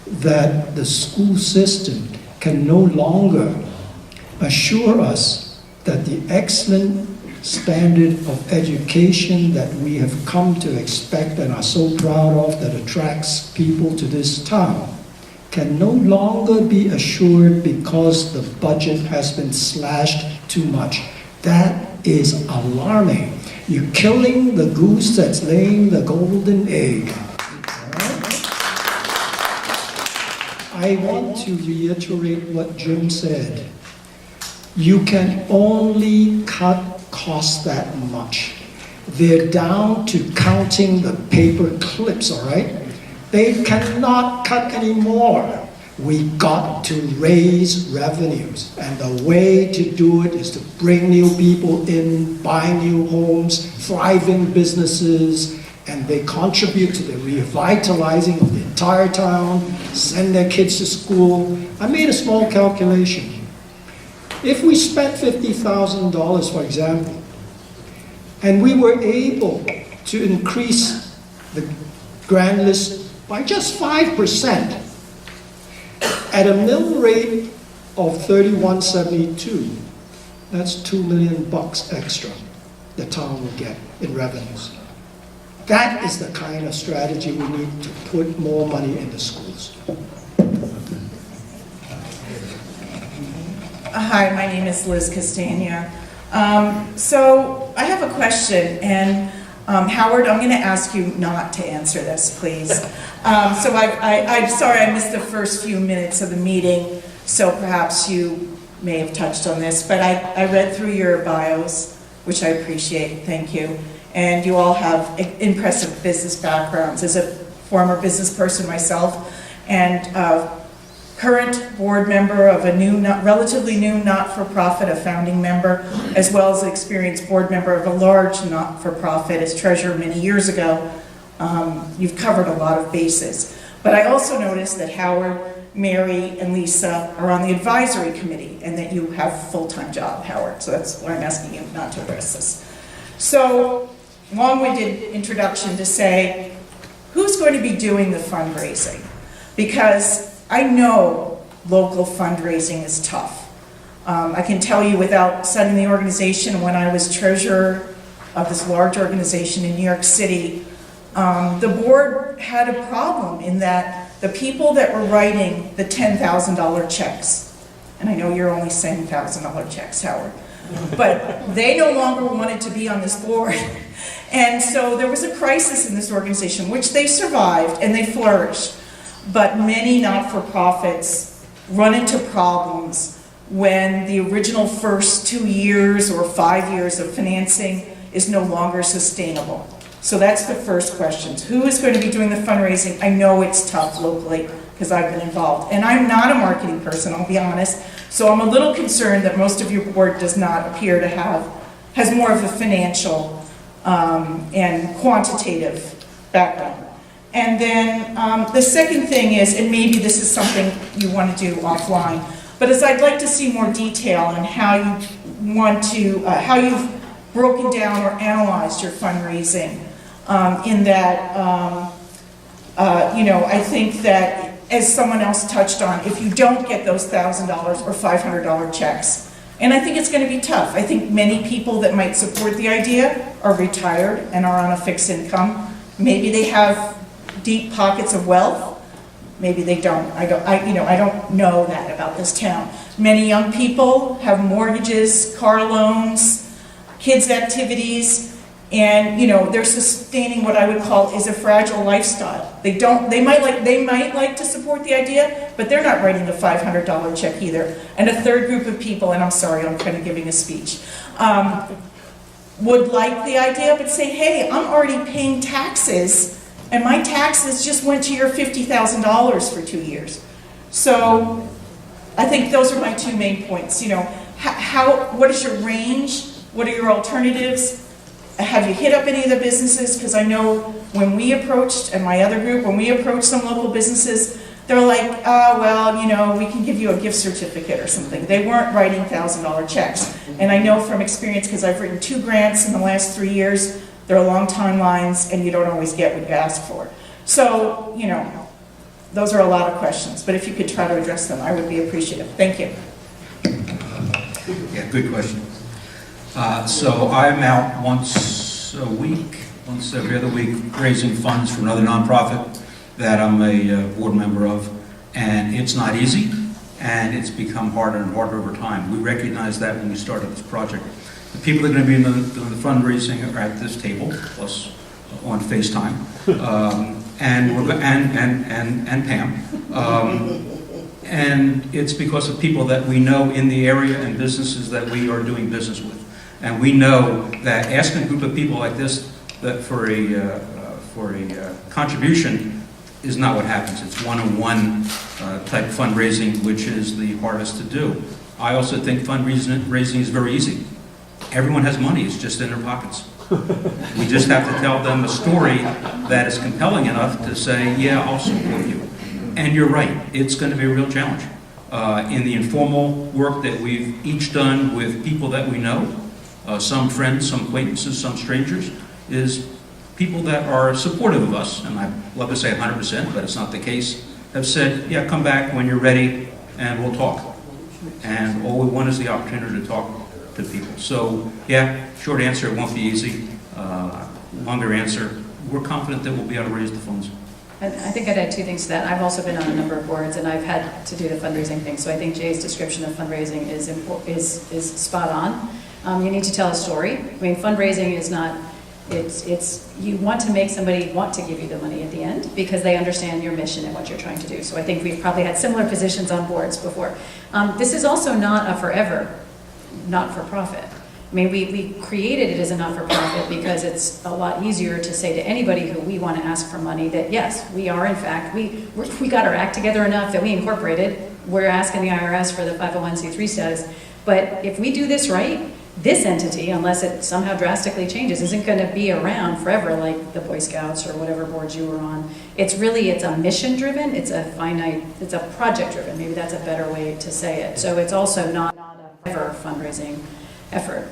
that the school system can no longer assure us that the excellent standard of education that we have come to expect and are so proud of, that attracts people to this town, can no longer be assured because the budget has been slashed too much. That is alarming. You're killing the goose that's laying the golden egg. I want to reiterate what Jim said. You can only cut costs that much. They're down to counting the paper clips, all right? They cannot cut anymore. We got to raise revenues, and the way to do it is to bring new people in, buy new homes, thriving businesses, and they contribute to the revitalizing of the entire town, send their kids to school. I made a small calculation. If we spent $50,000, for example, and we were able to increase the grand list by just 5%, at a mill rate of 31.72, that's $2 million extra the town will get in revenues. That is the kind of strategy we need to put more money in the schools. Hi, my name is Liz Castagna. So I have a question, and Howard, I'm going to ask you not to answer this, please. I'm sorry I missed the first few minutes of the meeting, so perhaps you may have touched on this, but I read through your bios, which I appreciate, thank you. And you all have impressive business backgrounds. As a former business person myself, and current board member of a relatively new not-for-profit, a founding member, as well as an experienced board member of a large not-for-profit as treasurer many years ago, you've covered a lot of bases. But I also noticed that Howard, Mary, and Lisa are on the advisory committee, and that you have a full-time job, Howard, so that's why I'm asking you not to address this. So, long-winded introduction to say, who's going to be doing the fundraising? Because I know local fundraising is tough. I can tell you without setting the organization, when I was treasurer of this large organization in New York City, the board had a problem in that the people that were writing the $10,000 checks, and I know you're only saying $1,000 checks, Howard, but they no longer wanted to be on this board. And so there was a crisis in this organization, which they survived and they flourished. But many not-for-profits run into problems when the original first 2 years or 5 years of financing is no longer sustainable. So that's the first question. Who is going to be doing the fundraising? I know it's tough locally because I've been involved. And I'm not a marketing person, I'll be honest. So I'm a little concerned that most of your board does not appear to has more of a financial and quantitative background. And then the second thing is, and maybe this is something you want to do offline, but is I'd like to see more detail on how you want to, how you've broken down or analyzed your fundraising. In that, I think that, as someone else touched on, if you don't get those $1,000 or $500 checks, and I think it's going to be tough. I think many people that might support the idea are retired and are on a fixed income. Maybe they have deep pockets of wealth. Maybe they don't. I don't know that about this town. Many young people have mortgages, car loans, kids' activities, and they're sustaining what I would call is a fragile lifestyle. They might like to support the idea, but they're not writing the $500 check either. And a third group of people, and I'm sorry, I'm kind of giving a speech, would like the idea, but say, hey, I'm already paying taxes, and my taxes just went to your $50,000 for 2 years. So I think those are my two main points. What is your range? What are your alternatives? Have you hit up any of the businesses? Because I know when we approached, and my other group, when we approached some local businesses, they're like, we can give you a gift certificate or something. They weren't writing $1,000 checks. And I know from experience, because I've written 2 grants in the last 3 years, there are long timelines, and you don't always get what you ask for. So, those are a lot of questions. But if you could try to address them, I would be appreciative. Thank you. Yeah, good question. So I'm out once a week, once every other week, raising funds for another nonprofit that I'm a board member of, and it's not easy, and it's become harder and harder over time. We recognized that when we started this project. The people that are going to be in the fundraising are at this table, plus on FaceTime, and Pam. And it's because of people that we know in the area and businesses that we are doing business with. And we know that asking a group of people like this that for a contribution is not what happens. It's one-on-one type of fundraising, which is the hardest to do. I also think fundraising is very easy. Everyone has money, it's just in their pockets. We just have to tell them a story that is compelling enough to say, yeah, I'll support you. And you're right, it's going to be a real challenge. In the informal work that we've each done with people that we know, some friends, some acquaintances, some strangers, is people that are supportive of us, and I'd love to say 100%, but it's not the case, have said, yeah, come back when you're ready and we'll talk. And all we want is the opportunity to talk to people. So, yeah, short answer, it won't be easy. Longer answer, we're confident that we'll be able to raise the funds. And I think I'd add two things to that. I've also been on a number of boards, and I've had to do the fundraising thing. So I think Jay's description of fundraising is spot on. You need to tell a story. I mean, fundraising is not, it's you want to make somebody want to give you the money at the end because they understand your mission and what you're trying to do. So I think we've probably had similar positions on boards before. This is also not a forever not-for-profit. I mean, we created it as a not-for-profit because it's a lot easier to say to anybody who we want to ask for money that, yes, we are in fact, we got our act together enough that we incorporated. We're asking the IRS for the 501c3 status. But if we do this right, this entity, unless it somehow drastically changes, isn't going to be around forever like the Boy Scouts or whatever boards you were on. It's a mission-driven, it's a project-driven. Maybe that's a better way to say it. So it's also not a forever fundraising effort.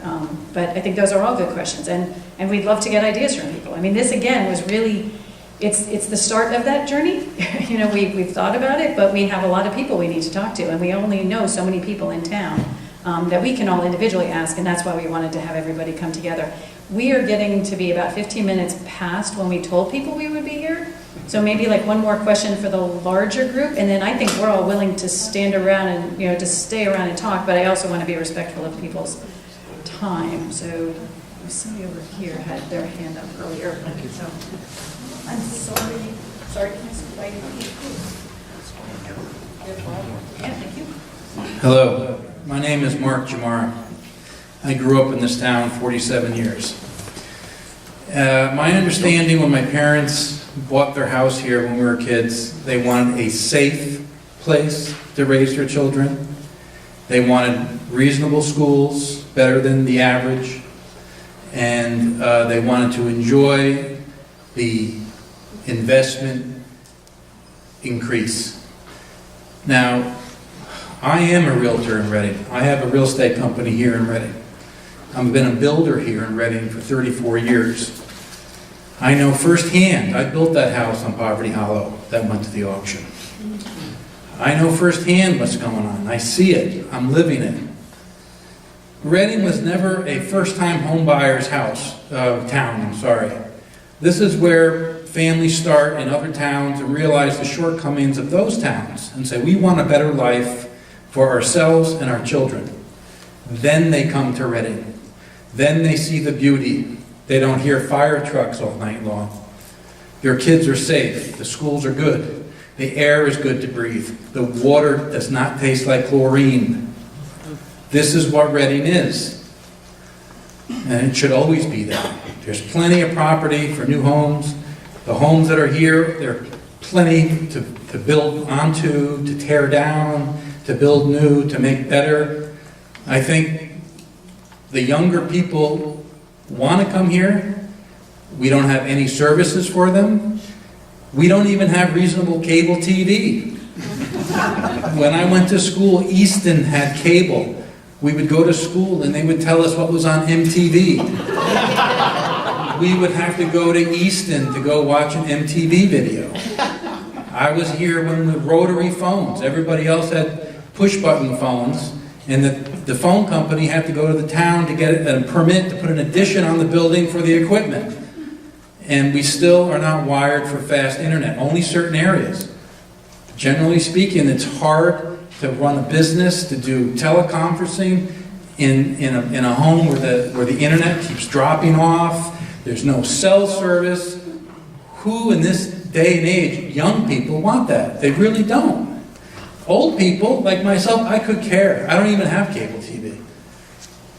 But I think those are all good questions, and we'd love to get ideas from people. I mean, this again was really, it's the start of that journey. You know, we've thought about it, but we have a lot of people we need to talk to, and we only know so many people in town that we can all individually ask, and that's why we wanted to have everybody come together. We are getting to be about 15 minutes past when we told people we would be here, so maybe like one more question for the larger group, and then I think we're all willing to stand around and, you know, to stay around and talk, but I also want to be respectful of people's time. So somebody over here had their hand up earlier. So I'm sorry. Sorry, can I invite you? Yeah, thank you. Hello, my name is Mark Jamara. I grew up in this town 47 years. My understanding when my parents bought their house here when we were kids, they wanted a safe place to raise their children. They wanted reasonable schools, better than the average, and they wanted to enjoy the investment increase. Now, I am a realtor in Reading. I have a real estate company here in Reading. I've been a builder here in Reading for 34 years. I know firsthand, I built that house on Poverty Hollow that went to the auction. I know firsthand what's going on. I see it. I'm living it. Reading was never a first-time home buyer's town. This is where families start in other towns and realize the shortcomings of those towns and say, we want a better life for ourselves and our children. Then they come to Reading. Then they see the beauty. They don't hear fire trucks all night long. Your kids are safe. The schools are good. The air is good to breathe. The water does not taste like chlorine. This is what Reading is. And it should always be that. There's plenty of property for new homes. The homes that are here, there are plenty to build onto, to tear down, to build new, to make better. I think the younger people want to come here. We don't have any services for them. We don't even have reasonable cable TV. When I went to school, Easton had cable. We would go to school and they would tell us what was on MTV. We would have to go to Easton to go watch an MTV video. I was here when the rotary phones, everybody else had push-button phones, and the phone company had to go to the town to get a permit to put an addition on the building for the equipment. And we still are not wired for fast internet, only certain areas. Generally speaking, it's hard to run a business, to do teleconferencing in a home where the internet keeps dropping off. There's no cell service. Who in this day and age, young people, want that? They really don't. Old people, like myself, I could care. I don't even have cable TV.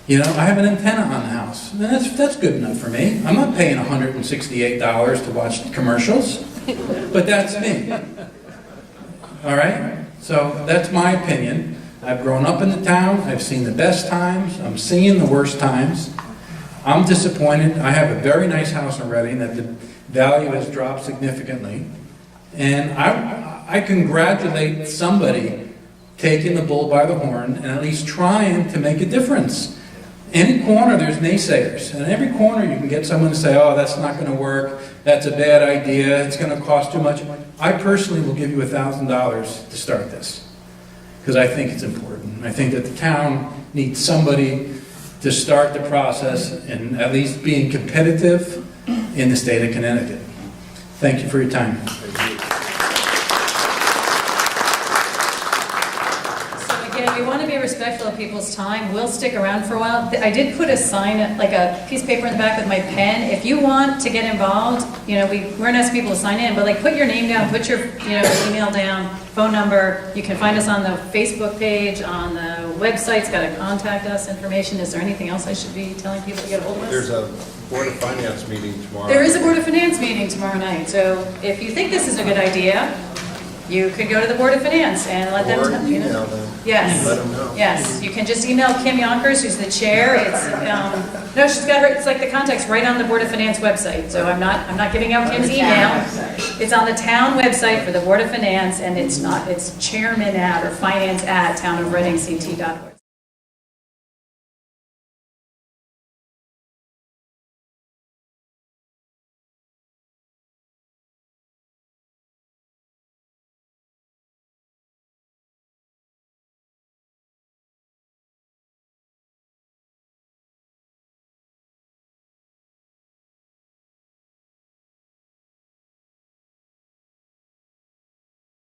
You know, I have an antenna on the house. And that's good enough for me. I'm not paying $168 to watch commercials. But that's me. All right? So that's my opinion. I've grown up in the town. I've seen the best times. I'm seeing the worst times. I'm disappointed. I have a very nice house in Reading that the value has dropped significantly. And I congratulate somebody taking the bull by the horn and at least trying to make a difference. Any corner, there's naysayers. And in every corner, you can get someone to say, oh, that's not going to work, that's a bad idea, it's going to cost too much. I personally will give you $1,000 to start this, because I think it's important. I think that the town needs somebody to start the process and at least being competitive in the state of Connecticut. Thank you for your time. We want to be respectful of people's time. We'll stick around for a while. I did put a sign, like a piece of paper in the back with my pen. If you want to get involved, you know, we're not asking people to sign in, but like put your name down, put your, you know, email down, phone number. You can find us on the Facebook page, on the website. It's got a contact us information. Is there anything else I should be telling people to get a hold of us? There's a Board of Finance meeting tomorrow. There is a Board of Finance meeting tomorrow night. So if you think this is a good idea, you could go to the Board of Finance and let them Or tell you. email them. Yes. Let them know. Yes, you can just email Kim Yonkers, who's the chair. It's, no, she's got her, it's like the contact's right on the Board of Finance website. So I'm not giving out Kim's email. It's on the town website for the Board of Finance, and it's chairman@or finance@townofreadingct.org.